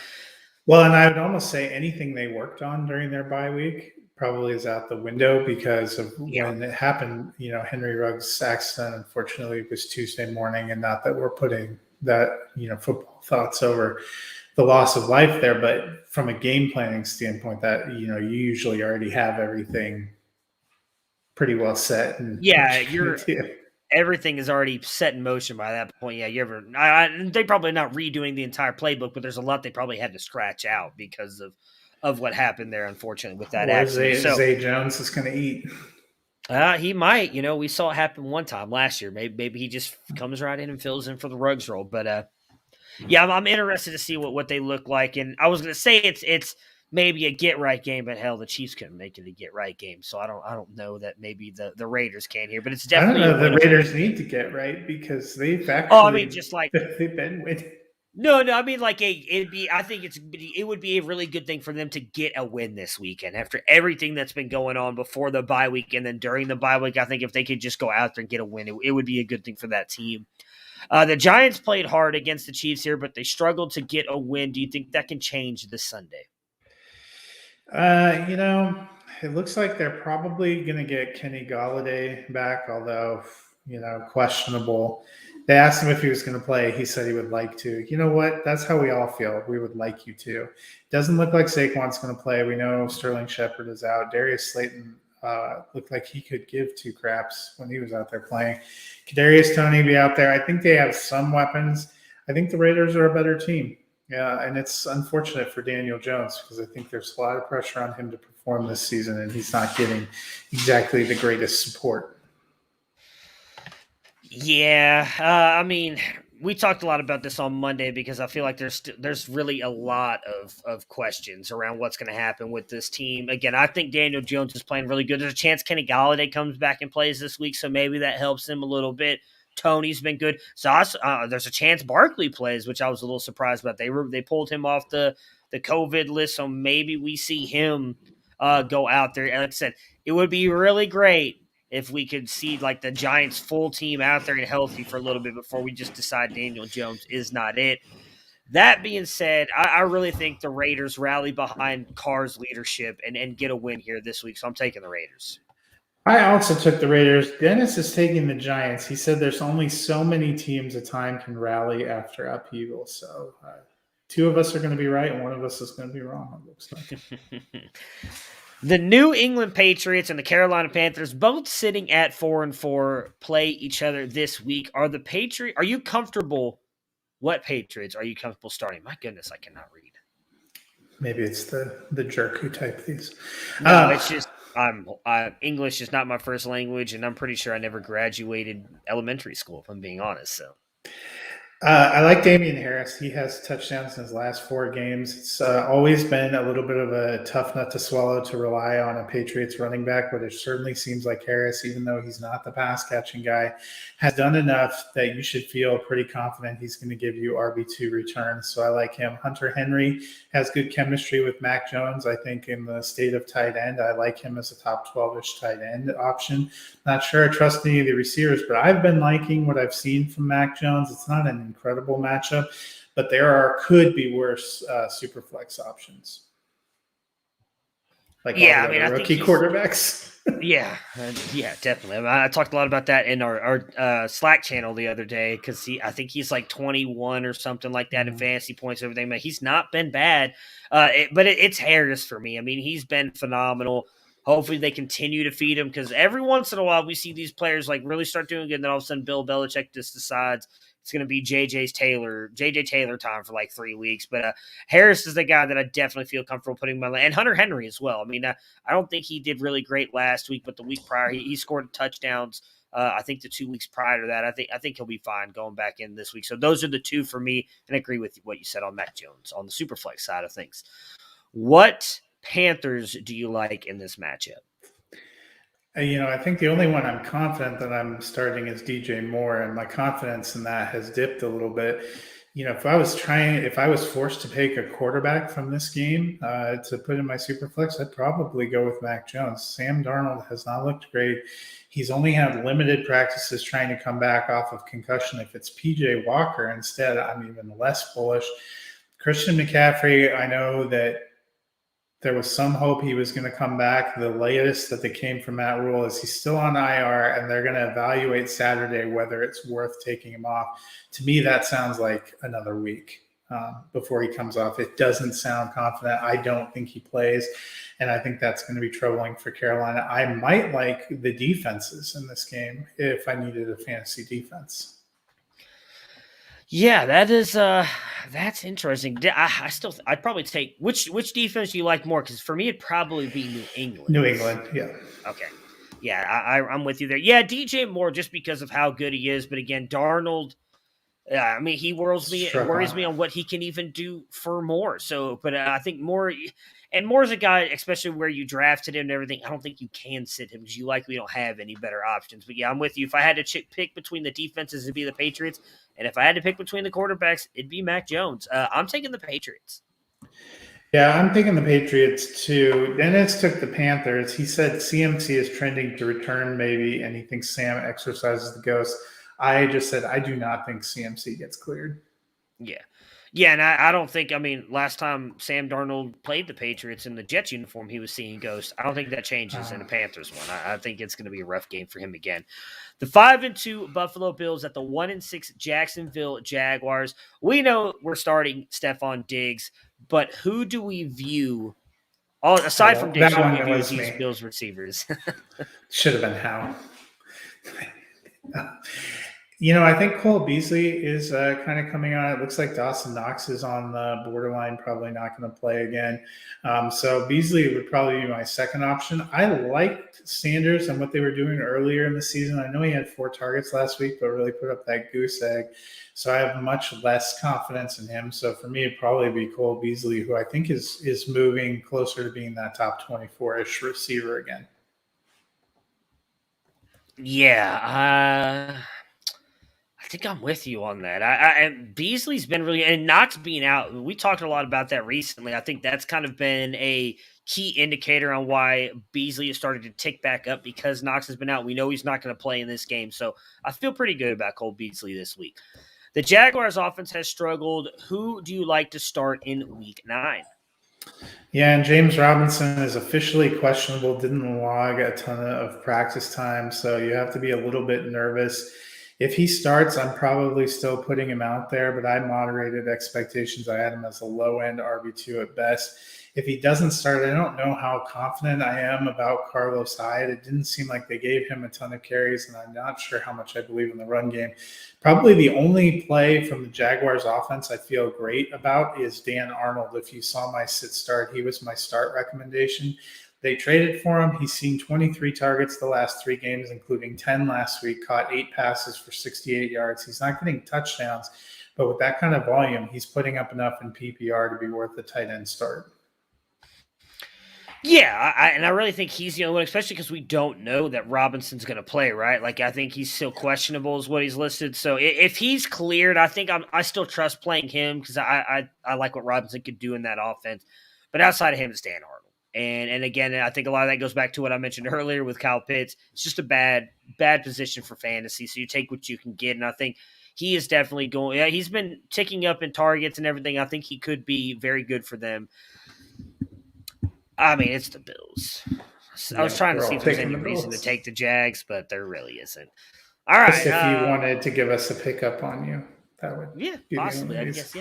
well, and I would almost say anything they worked on during their bye week probably is out the window because of when it happened. Henry Ruggs' accident, unfortunately, was Tuesday morning, and not that we're putting that, football thoughts over the loss of life there, but from a game planning standpoint, that, you usually already have everything pretty well set. And everything is already set in motion by that point. They probably not redoing the entire playbook, but there's a lot they probably had to scratch out because of what happened there, unfortunately, with that accident. Zay Jones is going to eat. He might. We saw it happen one time last year. Maybe he just comes right in and fills in for the Ruggs role. But I'm interested to see what they look like. And I was going to say it's maybe a get-right game, but hell, the Chiefs couldn't make it a get-right game, so I don't know that maybe the Raiders can here, but it's definitely. I don't know. The Raiders need to get right because they've actually. Just like they've been winning. No, I mean like I think it would be a really good thing for them to get a win this weekend after everything that's been going on before the bye week and then during the bye week. I think if they could just go out there and get a win, it would be a good thing for that team. The Giants played hard against the Chiefs here, but they struggled to get a win. Do you think that can change this Sunday? It looks like they're probably going to get Kenny Golladay back, although, questionable. They asked him if he was going to play. He said he would like to. You know what? That's how we all feel. We would like you to. Doesn't look like Saquon's going to play. We know Sterling Shepard is out. Darius Slayton looked like he could give two craps when he was out there playing. Kadarius Toney be out there. I think they have some weapons. I think the Raiders are a better team. Yeah, and it's unfortunate for Daniel Jones because I think there's a lot of pressure on him to perform this season, and he's not getting exactly the greatest support. Yeah, we talked a lot about this on Monday because I feel like there's really a lot of questions around what's going to happen with this team. Again, I think Daniel Jones is playing really good. There's a chance Kenny Golladay comes back and plays this week, so maybe that helps him a little bit. Tony's been good. So there's a chance Barkley plays, which I was a little surprised about. They pulled him off the COVID list, so maybe we see him go out there. Like I said, it would be really great if we could see like the Giants full team out there and healthy for a little bit before we just decide Daniel Jones is not it. That being said, I really think the Raiders rally behind Carr's leadership and get a win here this week, so I'm taking the Raiders. I also took the Raiders. Dennis is taking the Giants. He said there's only so many teams a time can rally after upheaval. So two of us are going to be right and one of us is going to be wrong, it looks like. The New England Patriots and the Carolina Panthers, both sitting at 4-4, play each other this week. Are you comfortable? What Patriots are you comfortable starting? My goodness, I cannot read. Maybe it's the jerk who typed these. No, it's just English is not my first language, and I'm pretty sure I never graduated elementary school, if I'm being honest. So I like Damian Harris. He has touchdowns in his last 4 games. It's always been a little bit of a tough nut to swallow to rely on a Patriots running back, but it certainly seems like Harris, even though he's not the pass catching guy, has done enough that you should feel pretty confident he's going to give you RB2 returns. So I like him. Hunter Henry has good chemistry with Mac Jones. I think in the state of tight end, I like him as a top 12-ish tight end option. Not sure I trust any of the receivers, but I've been liking what I've seen from Mac Jones. It's not an incredible matchup, but could be worse super flex options. Like all the other rookie quarterbacks. Yeah, definitely. I talked a lot about that in our Slack channel the other day because I think he's like 21 or something like that in fantasy points, everything. But he's not been bad. But it's Harris for me. I mean, he's been phenomenal. Hopefully they continue to feed him because every once in a while we see these players like really start doing good, and then all of a sudden Bill Belichick just decides it's going to be JJ Taylor time for like 3 weeks. But Harris is the guy that I definitely feel comfortable putting my and Hunter Henry as well. I mean, I don't think he did really great last week, but the week prior he scored touchdowns. I think the 2 weeks prior to that, I think he'll be fine going back in this week. So those are the two for me, and I agree with what you said on Mac Jones on the Superflex side of things. What Panthers do you like in this matchup? I think the only one I'm confident that I'm starting is DJ Moore, and my confidence in that has dipped a little bit. If I was forced to pick a quarterback from this game to put in my Superflex, I'd probably go with Mac Jones. Sam Darnold has not looked great. He's only had limited practices trying to come back off of concussion. If it's PJ Walker instead, I'm even less bullish. Christian McCaffrey, I know that there was some hope he was going to come back. The latest that came from Matt Rule is he's still on IR, and they're going to evaluate Saturday whether it's worth taking him off. To me, that sounds like another week before he comes off. It doesn't sound confident. I don't think he plays, and I think that's going to be troubling for Carolina. I might like the defenses in this game if I needed a fantasy defense. Yeah, that's interesting. I'd probably take which defense do you like more? Because for me, it'd probably be New England. New England, yeah. Okay, yeah, I'm with you there. Yeah, DJ Moore just because of how good he is, but again, Darnold. I mean, he worries me on what he can even do for Moore. So, but I think Moore. And Moore's a guy, especially where you drafted him and everything, I don't think you can sit him because you likely don't have any better options. But yeah, I'm with you. If I had to pick between the defenses, it'd be the Patriots. And if I had to pick between the quarterbacks, it'd be Mac Jones. I'm taking the Patriots. Yeah, I'm taking the Patriots too. Dennis took the Panthers. He said CMC is trending to return maybe, and he thinks Sam exercises the ghost. I just said I do not think CMC gets cleared. Yeah. Yeah, and I don't think, last time Sam Darnold played the Patriots in the Jets uniform, he was seeing ghosts. I don't think that changes in the Panthers one. I think it's going to be a rough game for him again. The 5-2 Buffalo Bills at the 1-6 Jacksonville Jaguars. We know we're starting Stephon Diggs, but who do we view, aside from Diggs, who do we view as these Bills receivers? Should have been Howe. I think Cole Beasley is kind of coming on. It looks like Dawson Knox is on the borderline, probably not going to play again. So Beasley would probably be my second option. I liked Sanders and what they were doing earlier in the season. I know he had 4 targets last week, but really put up that goose egg. So I have much less confidence in him. So for me, it'd probably be Cole Beasley, who I think is moving closer to being that top 24-ish receiver again. Yeah, I think I'm with you on that. And Beasley's been really, and Knox being out, we talked a lot about that recently. I think that's kind of been a key indicator on why Beasley has started to tick back up because Knox has been out. We know he's not going to play in this game. So I feel pretty good about Cole Beasley this week. The Jaguars offense has struggled. Who do you like to start in week 9? Yeah, and James Robinson is officially questionable, didn't log a ton of practice time. So you have to be a little bit nervous. If he starts, I'm probably still putting him out there, but I moderated expectations. I had him as a low-end RB2 at best. If he doesn't start, I don't know how confident I am about Carlos Hyde. It didn't seem like they gave him a ton of carries, and I'm not sure how much I believe in the run game. Probably the only play from the Jaguars offense I feel great about is Dan Arnold. If you saw my sit start, he was my start recommendation. They traded for him. He's seen 23 targets the last 3 games, including 10 last week, caught 8 passes for 68 yards. He's not getting touchdowns, But with that kind of volume, he's putting up enough in PPR to be worth the tight end start. Yeah, I really think he's the only one, especially because we don't know that Robinson's going to play, right? Like, I think he's still questionable is what he's listed. So if he's cleared, I think I still trust playing him because I like what Robinson could do in that offense. But outside of him, it's Dan Arnold. And again, I think a lot of that goes back to what I mentioned earlier with Kyle Pitts. It's just a bad position for fantasy. So you take what you can get, and I think he is definitely going. Yeah, he's been ticking up in targets and everything. I think he could be very good for them. I mean, it's the Bills. I was trying to see if there's any reason to take the Jags, but there really isn't. All right. Just if you wanted to give us a pickup on you, that would possibly. I guess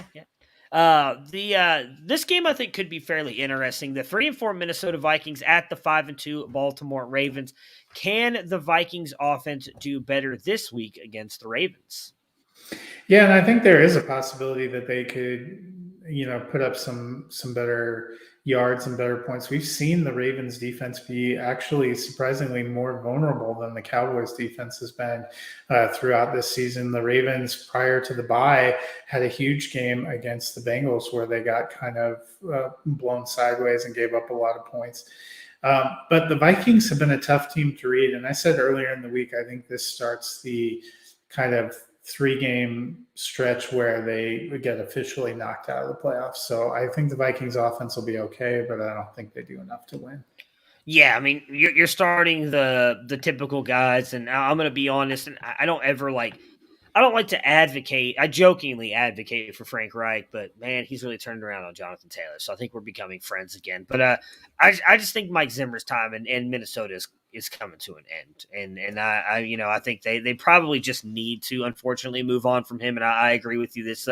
yeah. This game I think could be fairly interesting. The 3-4 Minnesota Vikings at the 5-2 Baltimore Ravens. Can the Vikings offense do better this week against the Ravens? Yeah, and I think there is a possibility that they could, put up some better yards and better points. We've seen the Ravens defense be actually surprisingly more vulnerable than the Cowboys defense has been throughout this season. The Ravens, prior to the bye, had a huge game against the Bengals where they got kind of blown sideways and gave up a lot of points. But the Vikings have been a tough team to read. And I said earlier in the week, I think this starts the kind of 3-game stretch where they get officially knocked out of the playoffs. So I think the Vikings offense will be okay, but I don't think they do enough to win. Yeah, I mean, you're starting the typical guys, and I'm going to be honest, and I don't like to advocate. I jokingly advocate for Frank Reich, but man, he's really turned around on Jonathan Taylor. So I think we're becoming friends again. But I just think Mike Zimmer's time in Minnesota is coming to an end, and I think they probably just need to unfortunately move on from him. And I agree with you. This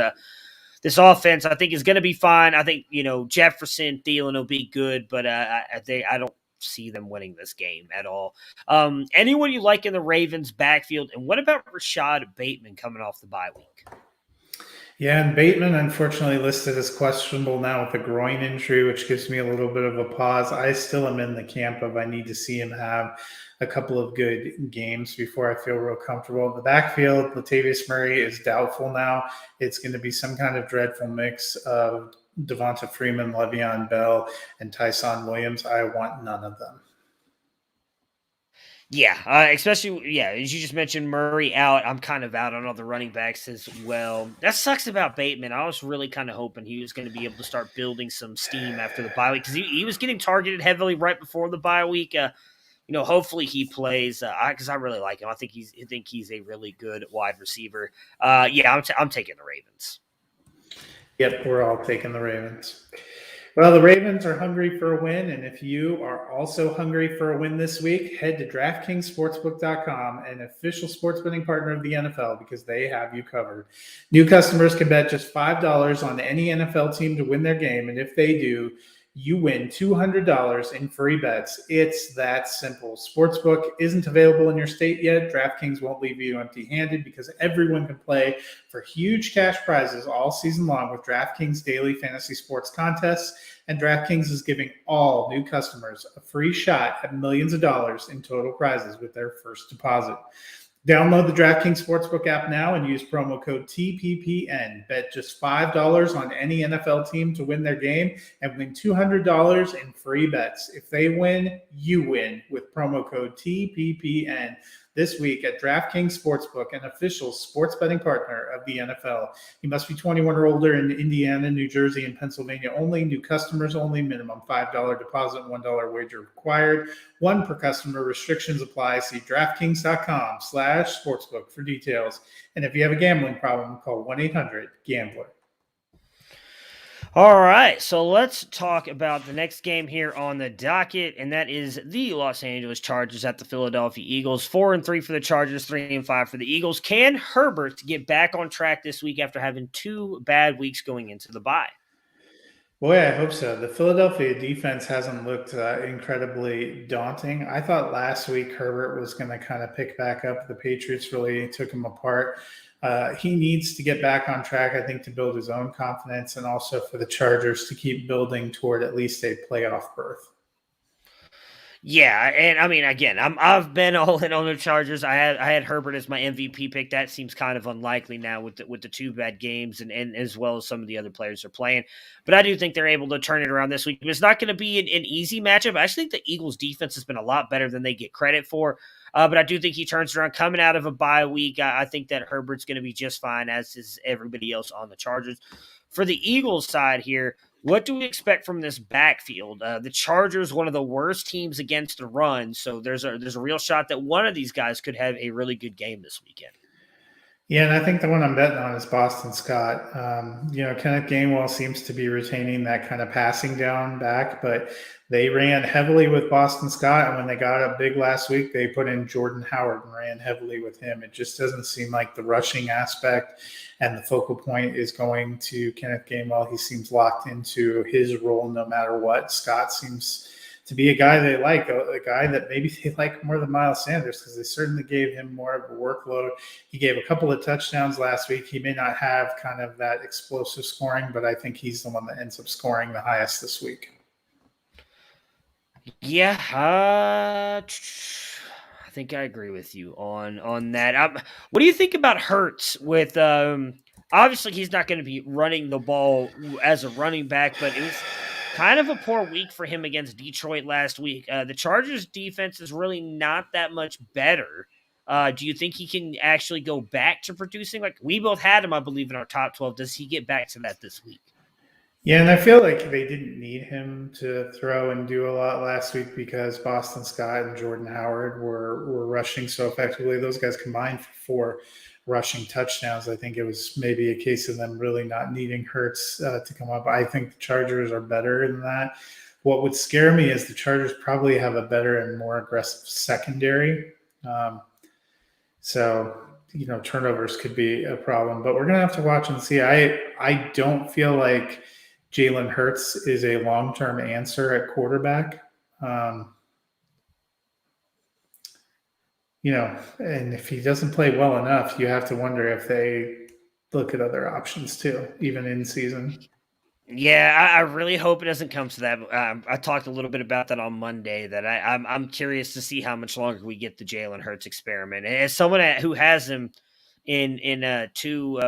offense I think is going to be fine. I think Jefferson, Thielen will be good, but I don't see them winning this game at all. Anyone you like in the Ravens backfield? And what about Rashad Bateman coming off the bye week? Yeah, and Bateman unfortunately listed as questionable now with a groin injury, which gives me a little bit of a pause. I still am in the camp of I need to see him have a couple of good games before I feel real comfortable. The backfield, Latavius Murray is doubtful now. It's going to be some kind of dreadful mix of Devonta Freeman, Le'Veon Bell, and Tyson Williams. I want none of them. Yeah, especially, as you just mentioned, Murray out. I'm kind of out on all the running backs as well. That sucks about Bateman. I was really kind of hoping he was going to be able to start building some steam after the bye week because he was getting targeted heavily right before the bye week. Hopefully he plays because I really like him. I think he's a really good wide receiver. I'm taking the Ravens. Yep, we're all taking the Ravens. Well, the Ravens are hungry for a win, and if you are also hungry for a win this week, head to DraftKingsSportsbook.com, an official sports betting partner of the NFL, because they have you covered. New customers can bet just $5 on any NFL team to win their game, and if they do, you win $200 in free bets. It's that simple. Sportsbook isn't available in your state yet. DraftKings won't leave you empty-handed because everyone can play for huge cash prizes all season long with DraftKings daily fantasy sports contests. And DraftKings is giving all new customers a free shot at millions of dollars in total prizes with their first deposit. Download the DraftKings Sportsbook app now and use promo code TPPN. Bet just $5 on any NFL team to win their game and win $200 in free bets. If they win, you win with promo code TPPN. This week at DraftKings Sportsbook, an official sports betting partner of the NFL. You must be 21 or older in Indiana, New Jersey, and Pennsylvania only. New customers only. Minimum $5 deposit, $1 wager required. One per customer. Restrictions apply. See DraftKings.com/sportsbook for details. And if you have a gambling problem, call 1-800-GAMBLER. All right, so let's talk about the next game here on the docket, and that is the Los Angeles Chargers at the Philadelphia Eagles. 4-3 for the Chargers, 3-5 for the Eagles. Can Herbert get back on track this week after having 2 bad weeks going into the bye? Boy, I hope so. The Philadelphia defense hasn't looked incredibly daunting. I thought last week Herbert was going to kind of pick back up. The Patriots really took him apart. He needs to get back on track, I think, to build his own confidence and also for the Chargers to keep building toward at least a playoff berth. Yeah, and I mean, again, I've been all in on the Chargers. I had Herbert as my MVP pick. That seems kind of unlikely now with the two bad games and as well as some of the other players are playing. But I do think they're able to turn it around this week. It's not going to be an easy matchup. I actually think the Eagles' defense has been a lot better than they get credit for. But I do think he turns it around coming out of a bye week. I think that Herbert's going to be just fine, as is everybody else on the Chargers. For the Eagles side here, what do we expect from this backfield? The Chargers, one of the worst teams against the run, so there's a real shot that one of these guys could have a really good game this weekend. Yeah, and I think the one I'm betting on is Boston Scott. Kenneth Gainwell seems to be retaining that kind of passing down back, but they ran heavily with Boston Scott, and when they got up big last week, they put in Jordan Howard and ran heavily with him. It just doesn't seem like the rushing aspect and the focal point is going to Kenneth Gainwell. He seems locked into his role no matter what. Scott seems to be a guy they like, a guy that maybe they like more than Miles Sanders because they certainly gave him more of a workload. He gave a couple of touchdowns last week. He may not have kind of that explosive scoring, but I think he's the one that ends up scoring the highest this week. Yeah, I think I agree with you on that. What do you think about Hurts with obviously he's not going to be running the ball as a running back, but it was kind of a poor week for him against Detroit last week. The Chargers defense is really not that much better. Do you think he can actually go back to producing? Like we both had him, I believe, in our top 12. Does he get back to that this week? Yeah, and I feel like they didn't need him to throw and do a lot last week because Boston Scott and Jordan Howard were rushing so effectively. Those guys combined for 4 rushing touchdowns. I think it was maybe a case of them really not needing Hurts to come up. I think the Chargers are better than that. What would scare me is the Chargers probably have a better and more aggressive secondary. Turnovers could be a problem, but we're going to have to watch and see. I don't feel like Jalen Hurts is a long-term answer at quarterback. And if he doesn't play well enough, you have to wonder if they look at other options too, even in season. Yeah, I really hope it doesn't come to that. I talked a little bit about that on Monday. That I'm curious to see how much longer we get the Jalen Hurts experiment. And as someone who has him in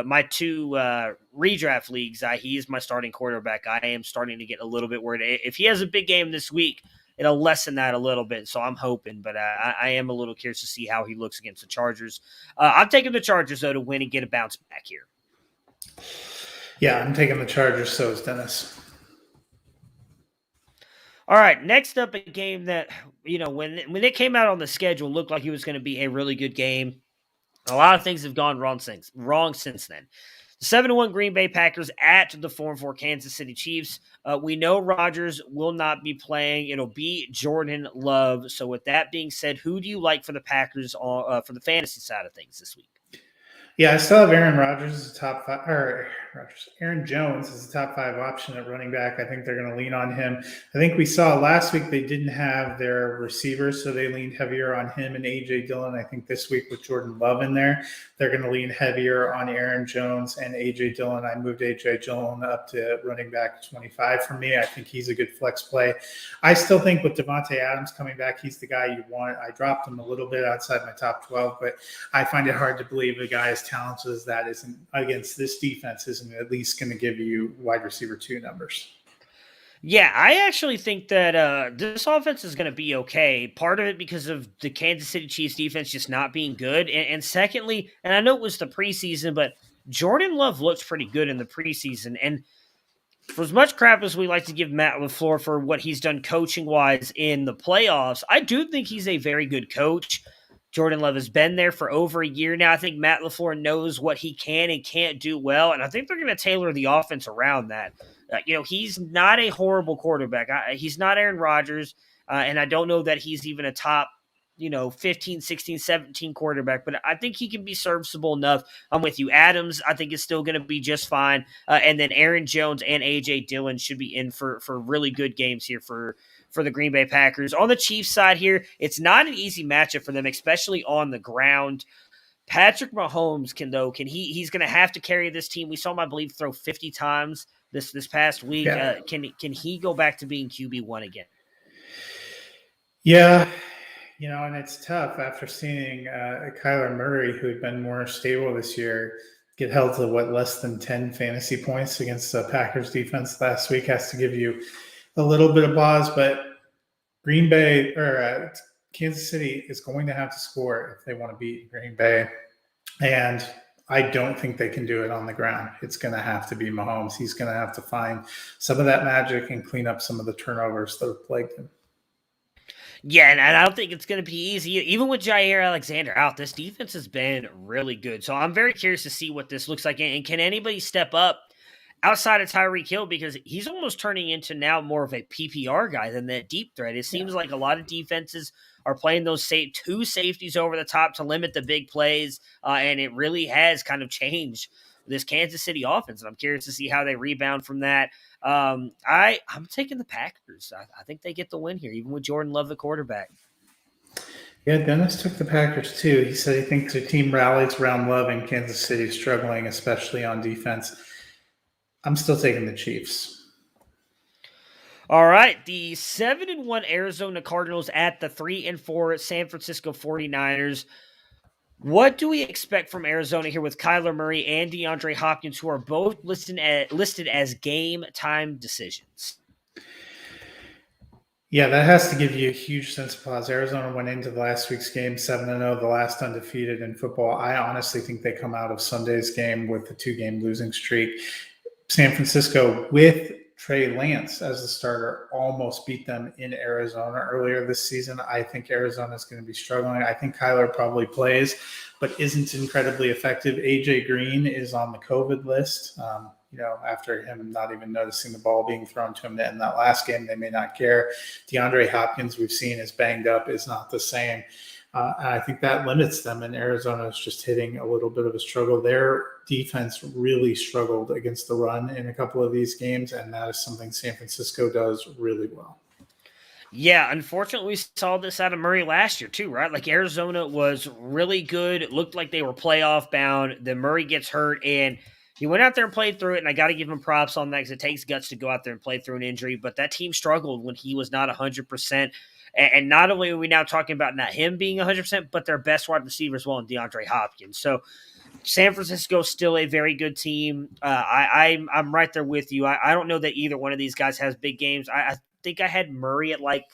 my two redraft leagues, he is my starting quarterback. I am starting to get a little bit worried. If he has a big game this week, it'll lessen that a little bit. So I'm hoping, but I am a little curious to see how he looks against the Chargers. I'm taking the Chargers though to win and get a bounce back here. Yeah, I'm taking the Chargers. So is Dennis. All right, next up, a game that, when it came out on the schedule, looked like it was going to be a really good game. A lot of things have gone wrong since then. The 7-1 Green Bay Packers at the 4-4 Kansas City Chiefs. We know Rodgers will not be playing. It'll be Jordan Love. So with that being said, who do you like for the Packers for the fantasy side of things this week? Yeah, I still have Aaron Rodgers as a top 5, or Aaron Jones as a top 5 option at running back. I think they're going to lean on him. I think we saw last week they didn't have their receivers, so they leaned heavier on him and A.J. Dillon. I think this week with Jordan Love in there, they're going to lean heavier on Aaron Jones and A.J. Dillon. I moved A.J. Dillon up to running back 25 for me. I think he's a good flex play. I still think with Devontae Adams coming back, he's the guy you want. I dropped him a little bit outside my top 12, but I find it hard to believe a guy as talented as that isn't against this defense isn't at least going to give you wide receiver 2 numbers. Yeah, I actually think that this offense is going to be okay. Part of it because of the Kansas City Chiefs defense just not being good. And secondly, and I know it was the preseason, but Jordan Love looked pretty good in the preseason. And for as much crap as we like to give Matt LaFleur for what he's done coaching-wise in the playoffs, I do think he's a very good coach. Jordan Love has been there for over a year now. I think Matt LaFleur knows what he can and can't do well, and I think they're going to tailor the offense around that. He's not a horrible quarterback. He's not Aaron Rodgers, and I don't know that he's even a top 15, 16, 17 quarterback, but I think he can be serviceable enough. I'm with you. Adams, I think, is still going to be just fine. And then Aaron Jones and A.J. Dillon should be in for really good games here for the Green Bay Packers. On the Chiefs side here, it's not an easy matchup for them, especially on the ground. Patrick Mahomes he's going to have to carry this team. We saw him, I believe, throw 50 times this past week. Yeah. Can he go back to being QB1 again? Yeah, and it's tough after seeing Kyler Murray, who had been more stable this year, get held to less than 10 fantasy points against the Packers defense last week. Has to give you a little bit of pause, but Green Bay or Kansas City is going to have to score if they want to beat Green Bay. And I don't think they can do it on the ground. It's going to have to be Mahomes. He's going to have to find some of that magic and clean up some of the turnovers that have plagued him. Yeah, and I don't think it's going to be easy. Even with Jair Alexander out, this defense has been really good. So I'm very curious to see what this looks like. And can anybody step up outside of Tyreek Hill? Because he's almost turning into now more of a PPR guy than that deep threat. It seems like a lot of defenses are playing those two safeties over the top to limit the big plays. And it really has kind of changed this Kansas City offense. And I'm curious to see how they rebound from that. I'm taking the Packers. I think they get the win here, even with Jordan Love, the quarterback. Yeah, Dennis took the Packers too. He said he thinks the team rallies around Love in Kansas City, struggling, especially on defense. I'm still taking the Chiefs. All right, the 7-1 Arizona Cardinals at the 3-4 San Francisco 49ers. What do we expect from Arizona here with Kyler Murray and DeAndre Hopkins, who are both listed as game time decisions? Yeah, that has to give you a huge sense of pause. Arizona went into the last week's game 7-0, the last undefeated in football. I honestly think they come out of Sunday's game with a 2-game losing streak. San Francisco, with Trey Lance as the starter, almost beat them in Arizona earlier this season. I think Arizona is going to be struggling. I think Kyler probably plays, but isn't incredibly effective. AJ Green is on the COVID list. After him not even noticing the ball being thrown to him in that last game, they may not care. DeAndre Hopkins, we've seen, is banged up, is not the same. And I think that limits them, and Arizona is just hitting a little bit of a struggle. Their defense really struggled against the run in a couple of these games, and that is something San Francisco does really well. Yeah, unfortunately, we saw this out of Murray last year too, right? Like Arizona was really good. It looked like they were playoff bound. Then Murray gets hurt, and he went out there and played through it, and I got to give him props on that because it takes guts to go out there and play through an injury. But that team struggled when he was not 100%. And not only are we now talking about not him being 100%, but their best wide receiver as well in DeAndre Hopkins. So San Francisco still a very good team. I'm right there with you. I don't know that either one of these guys has big games. I think I had Murray at like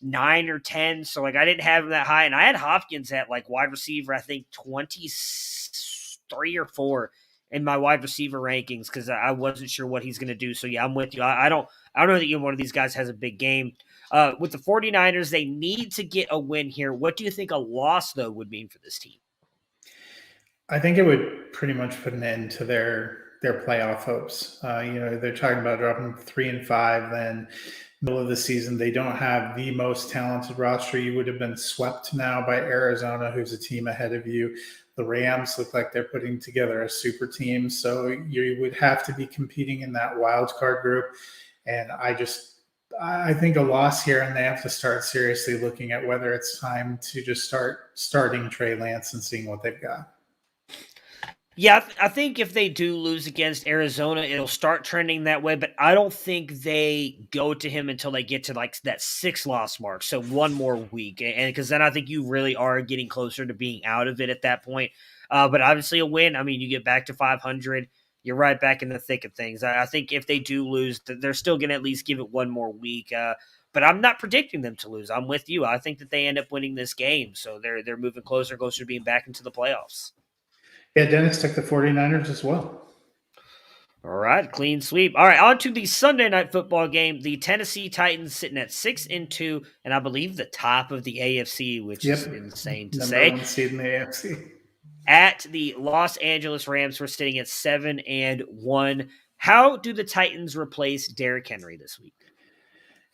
9 or 10. So like I didn't have him that high. And I had Hopkins at like wide receiver, I think 23 or 4 in my wide receiver rankings because I wasn't sure what he's going to do. So yeah, I'm with you. I don't know that either one of these guys has a big game. With the 49ers, they need to get a win here. What do you think a loss, though, would mean for this team? I think it would pretty much put an end to their playoff hopes. They're talking about dropping 3-5, then middle of the season. They don't have the most talented roster. You would have been swept now by Arizona, who's a team ahead of you. The Rams look like they're putting together a super team. So you would have to be competing in that wild card group. And I think a loss here, and they have to start seriously looking at whether it's time to just starting Trey Lance and seeing what they've got. Yeah, I think if they do lose against Arizona, it'll start trending that way, but I don't think they go to him until they get to like that 6-loss mark, so one more week, and because then I think you really are getting closer to being out of it at that point. But obviously a win, I mean, you get back to 500, you're right back in the thick of things. I think if they do lose, they're still going to at least give it one more week, but I'm not predicting them to lose. I'm with you. I think that they end up winning this game, so they're moving closer to being back into the playoffs. Yeah, Dennis took the 49ers as well. All right, clean sweep. All right, on to the Sunday night football game. The Tennessee Titans sitting at 6-2, and I believe the top of the AFC, which is insane to say. Number 1 seed in the AFC. At the Los Angeles Rams, we're sitting at 7-1. How do the Titans replace Derrick Henry this week?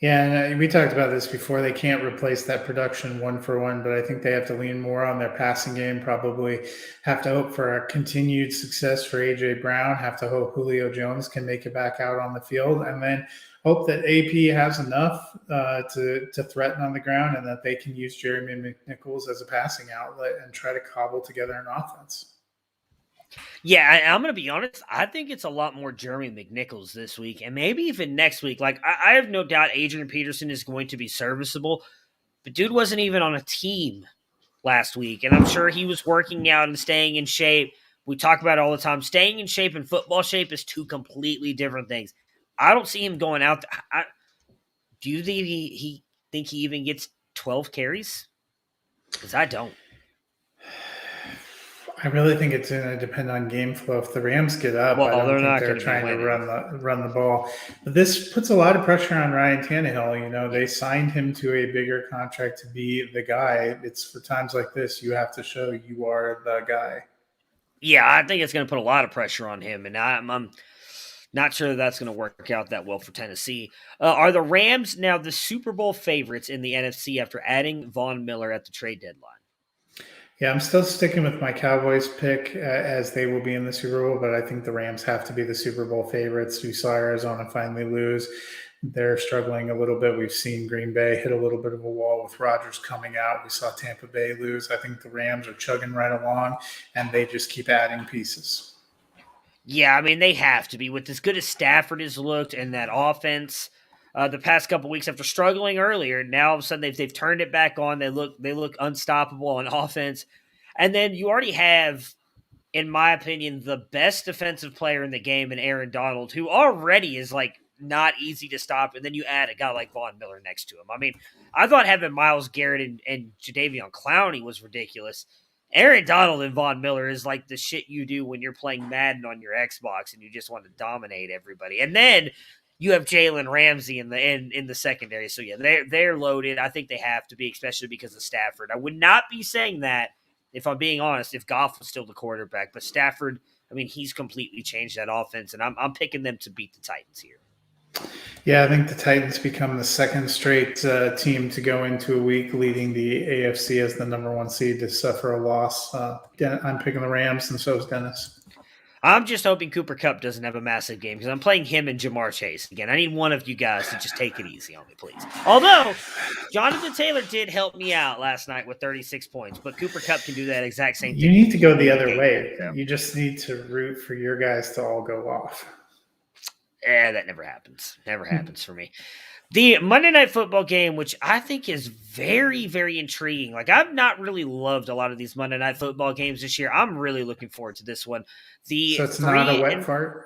Yeah, and we talked about this before. They can't replace that production 1-for-1, but I think they have to lean more on their passing game, probably have to hope for a continued success for A.J. Brown, have to hope Julio Jones can make it back out on the field, and then hope that AP has enough to threaten on the ground and that they can use Jeremy McNichols as a passing outlet and try to cobble together an offense. Yeah, I'm going to be honest. I think it's a lot more Jeremy McNichols this week and maybe even next week. Like, I have no doubt Adrian Peterson is going to be serviceable, but dude wasn't even on a team last week, and I'm sure he was working out and staying in shape. We talk about it all the time. Staying in shape and football shape is two completely different things. I don't see him going out there. Do you think he even gets 12 carries? Because I don't. I really think it's going to depend on game flow. If the Rams get up, I don't think they're trying to run the ball. But this puts a lot of pressure on Ryan Tannehill. You know, they signed him to a bigger contract to be the guy. It's for times like this, you have to show you are the guy. Yeah, I think it's going to put a lot of pressure on him, and I'm not sure that's going to work out that well for Tennessee. Are the Rams now the Super Bowl favorites in the NFC after adding Von Miller at the trade deadline? Yeah, I'm still sticking with my Cowboys pick as they will be in the Super Bowl, but I think the Rams have to be the Super Bowl favorites. We saw Arizona finally lose. They're struggling a little bit. We've seen Green Bay hit a little bit of a wall with Rodgers coming out. We saw Tampa Bay lose. I think the Rams are chugging right along, and they just keep adding pieces. Yeah, I mean, they have to be. With as good as Stafford has looked and that offense the past couple weeks after struggling earlier, now all of a sudden they've turned it back on. They look unstoppable on offense. And then you already have, in my opinion, the best defensive player in the game in Aaron Donald, who already is like not easy to stop. And then you add a guy like Von Miller next to him. I mean, I thought having Myles Garrett and Jadeveon Clowney was ridiculous. Aaron Donald and Von Miller is like the shit you do when you're playing Madden on your Xbox and you just want to dominate everybody. And then you have Jalen Ramsey in the secondary. So yeah, they're loaded. I think they have to be, especially because of Stafford. I would not be saying that, if I'm being honest, if Goff was still the quarterback. But Stafford, I mean, he's completely changed that offense, and I'm picking them to beat the Titans here. Yeah, I think the Titans become the second straight team to go into a week leading the AFC as the number one seed to suffer a loss. I'm picking the Rams, and so is Dennis. I'm just hoping Cooper Kupp doesn't have a massive game because I'm playing him and Jamar Chase. Again, I need one of you guys to just take it easy on me, please. Although, Jonathan Taylor did help me out last night with 36 points, but Cooper Kupp can do that exact same thing. You need to go the other way. You just need to root for your guys to all go off. That never happens. Never happens for me. The Monday Night Football game, which I think is very, very intriguing. Like, I've not really loved a lot of these Monday Night Football games this year. I'm really looking forward to this one. So it's not a wet fart?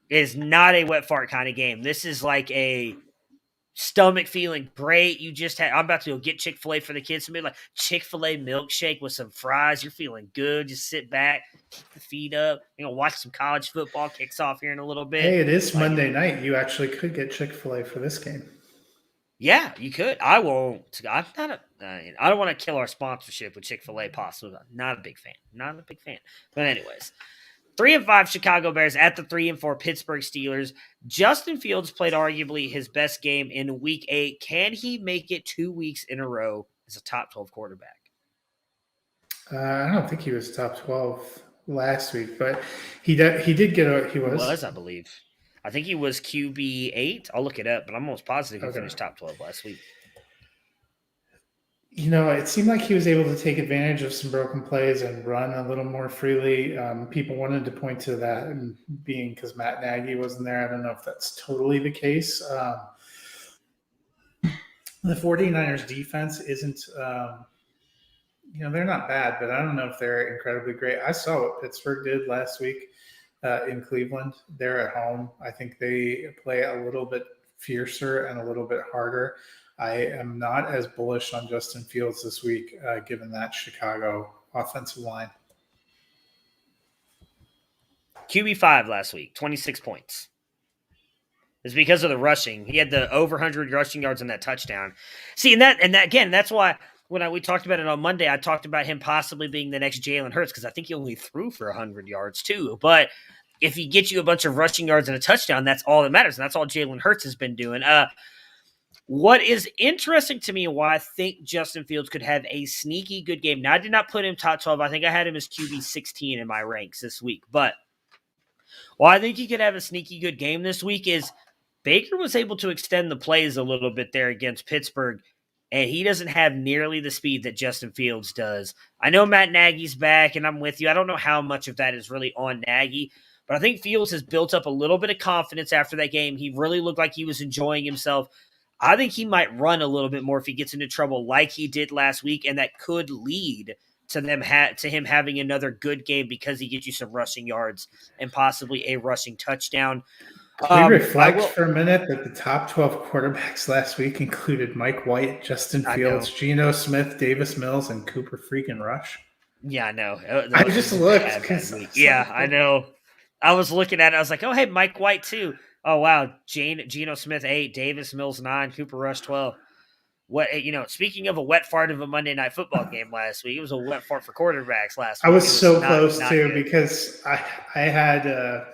It is not a wet fart kind of game. This is like a stomach feeling great. I'm about to go get Chick-fil-A for the kids. Maybe like Chick-fil-A milkshake with some fries. You're feeling good. Just sit back, keep the feet up. Watch some college football. Kicks off here in a little bit. Hey, it is Monday night. You actually could get Chick-fil-A for this game. Yeah, you could. I won't. I don't want to kill our sponsorship with Chick-fil-A possibly. Not a big fan. But anyways, 3-5 Chicago Bears at the 3-4 Pittsburgh Steelers. Justin Fields played arguably his best game in Week 8. Can he make it 2 weeks in a row as a top 12 quarterback? I don't think he was top 12 last week, but he did get a. He was, I believe. I think he was QB 8. I'll look it up, but I'm almost positive he finished top 12 last week. It seemed like he was able to take advantage of some broken plays and run a little more freely. People wanted to point to that and being because Matt Nagy wasn't there. I don't know if that's totally the case. The 49ers defense isn't, they're not bad, but I don't know if they're incredibly great. I saw what Pittsburgh did last week in Cleveland. They're at home. I think they play a little bit fiercer and a little bit harder. I am not as bullish on Justin Fields this week, given that Chicago offensive line. QB5 last week, 26 points. It's because of the rushing. He had the over 100 rushing yards in that touchdown. See, and that again, that's why when we talked about it on Monday, I talked about him possibly being the next Jalen Hurts because I think he only threw for 100 yards too. But if he gets you a bunch of rushing yards and a touchdown, that's all that matters, and that's all Jalen Hurts has been doing. What is interesting to me and why I think Justin Fields could have a sneaky good game. Now, I did not put him top 12. I think I had him as QB 16 in my ranks this week. But why I think he could have a sneaky good game this week is Baker was able to extend the plays a little bit there against Pittsburgh, and he doesn't have nearly the speed that Justin Fields does. I know Matt Nagy's back, and I'm with you. I don't know how much of that is really on Nagy, but I think Fields has built up a little bit of confidence after that game. He really looked like he was enjoying himself. I think he might run a little bit more if he gets into trouble like he did last week, and that could lead to him having another good game because he gets you some rushing yards and possibly a rushing touchdown. Can we reflect for a minute that the top 12 quarterbacks last week included Mike White, Justin Fields, Geno Smith, Davis Mills, and Cooper freaking Rush? Yeah, I know. I just looked. Yeah, I know. I was looking at it. I was like, oh, hey, Mike White, too. Oh, wow. Geno Smith, 8. Davis Mills, 9. Cooper Rush, 12. Speaking of a wet fart of a Monday Night Football game last week, it was a wet fart for quarterbacks last week. I was so close, too, because I had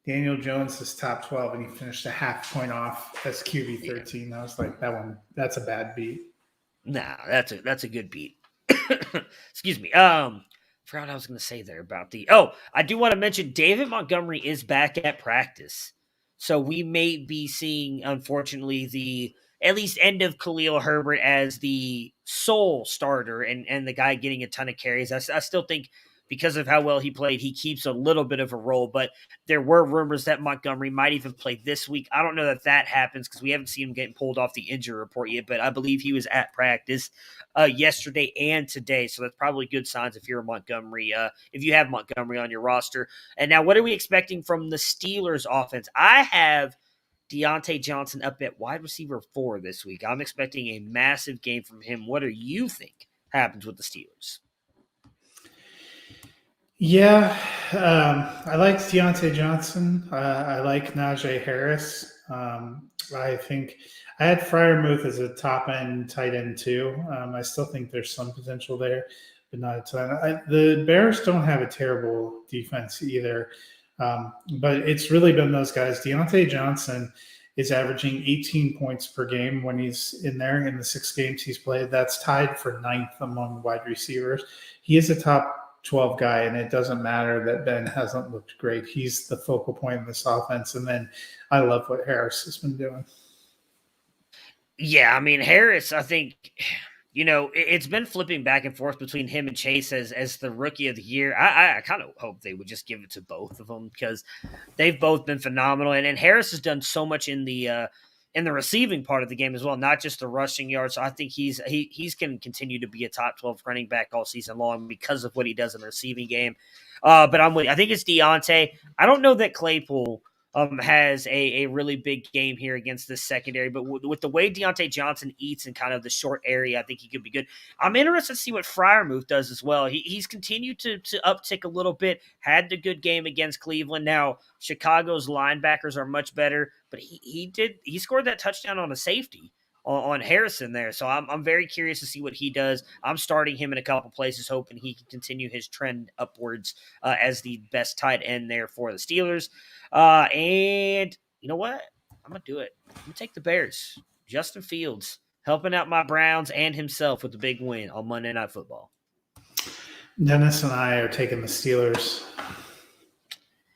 Daniel Jones' top 12, and he finished a half point off as QB 13. I was like, that's a bad beat. Nah, that's a good beat. Excuse me. Forgot what I was going to say there about I do want to mention David Montgomery is back at practice. So we may be seeing, unfortunately, the at least end of Khalil Herbert as the sole starter and the guy getting a ton of carries. I still think because of how well he played, he keeps a little bit of a role, but there were rumors that Montgomery might even play this week. I don't know that happens because we haven't seen him getting pulled off the injury report yet, but I believe he was at practice yesterday and today, so that's probably good signs if you're Montgomery, if you have Montgomery on your roster. And now what are we expecting from the Steelers offense? I have Deontay Johnson up at wide receiver 4 this week. I'm expecting a massive game from him. What do you think happens with the Steelers? Yeah, I like Deontay Johnson. I like Najee Harris. I think I had Freiermuth as a top-end tight end too. I still think there's some potential there, but not a ton. The Bears don't have a terrible defense either, but it's really been those guys. Deontay Johnson is averaging 18 points per game when he's in there in the 6 games he's played. That's tied for 9th among wide receivers. He is a top 12 guy, and it doesn't matter that Ben hasn't looked great. He's the focal point in this offense, and then I love what Harris has been doing. Yeah, I mean, Harris, I think, it's been flipping back and forth between him and Chase as the rookie of the year. I kind of hope they would just give it to both of them because they've both been phenomenal, and Harris has done so much in the receiving part of the game as well, not just the rushing yards. So I think he's going to continue to be a top 12 running back all season long because of what he does in the receiving game. But I think it's Deontay. I don't know that Claypool has a really big game here against this secondary, but with the way Deontay Johnson eats in kind of the short area, I think he could be good. I'm interested to see what Freiermuth does as well. He's continued to uptick a little bit, had the good game against Cleveland. Now, Chicago's linebackers are much better, but he scored that touchdown on a safety on Harrison there. So I'm very curious to see what he does. I'm starting him in a couple places, hoping he can continue his trend upwards as the best tight end there for the Steelers. And you know what? I'm going to do it. I'm going to take the Bears. Justin Fields helping out my Browns and himself with the big win on Monday Night Football. Dennis and I are taking the Steelers.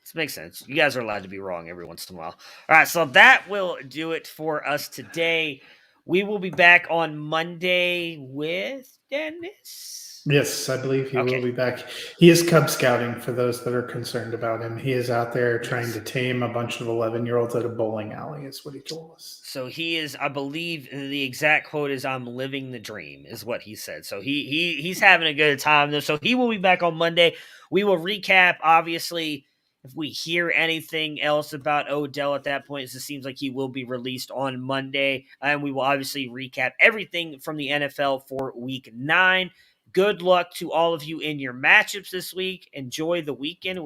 This makes sense. You guys are allowed to be wrong every once in a while. All right, so that will do it for us today. We will be back on Monday with Dennis. Yes, I believe he will be back. He is Cub Scouting for those that are concerned about him. He is out there trying to tame a bunch of 11-year-olds at a bowling alley, is what he told us. So he is, I believe, the exact quote is, "I'm living the dream," is what he said. So he's having a good time. So he will be back on Monday. We will recap, obviously, if we hear anything else about Odell at that point. It seems like he will be released on Monday. And we will obviously recap everything from the NFL for Week 9. Good luck to all of you in your matchups this week. Enjoy the weekend.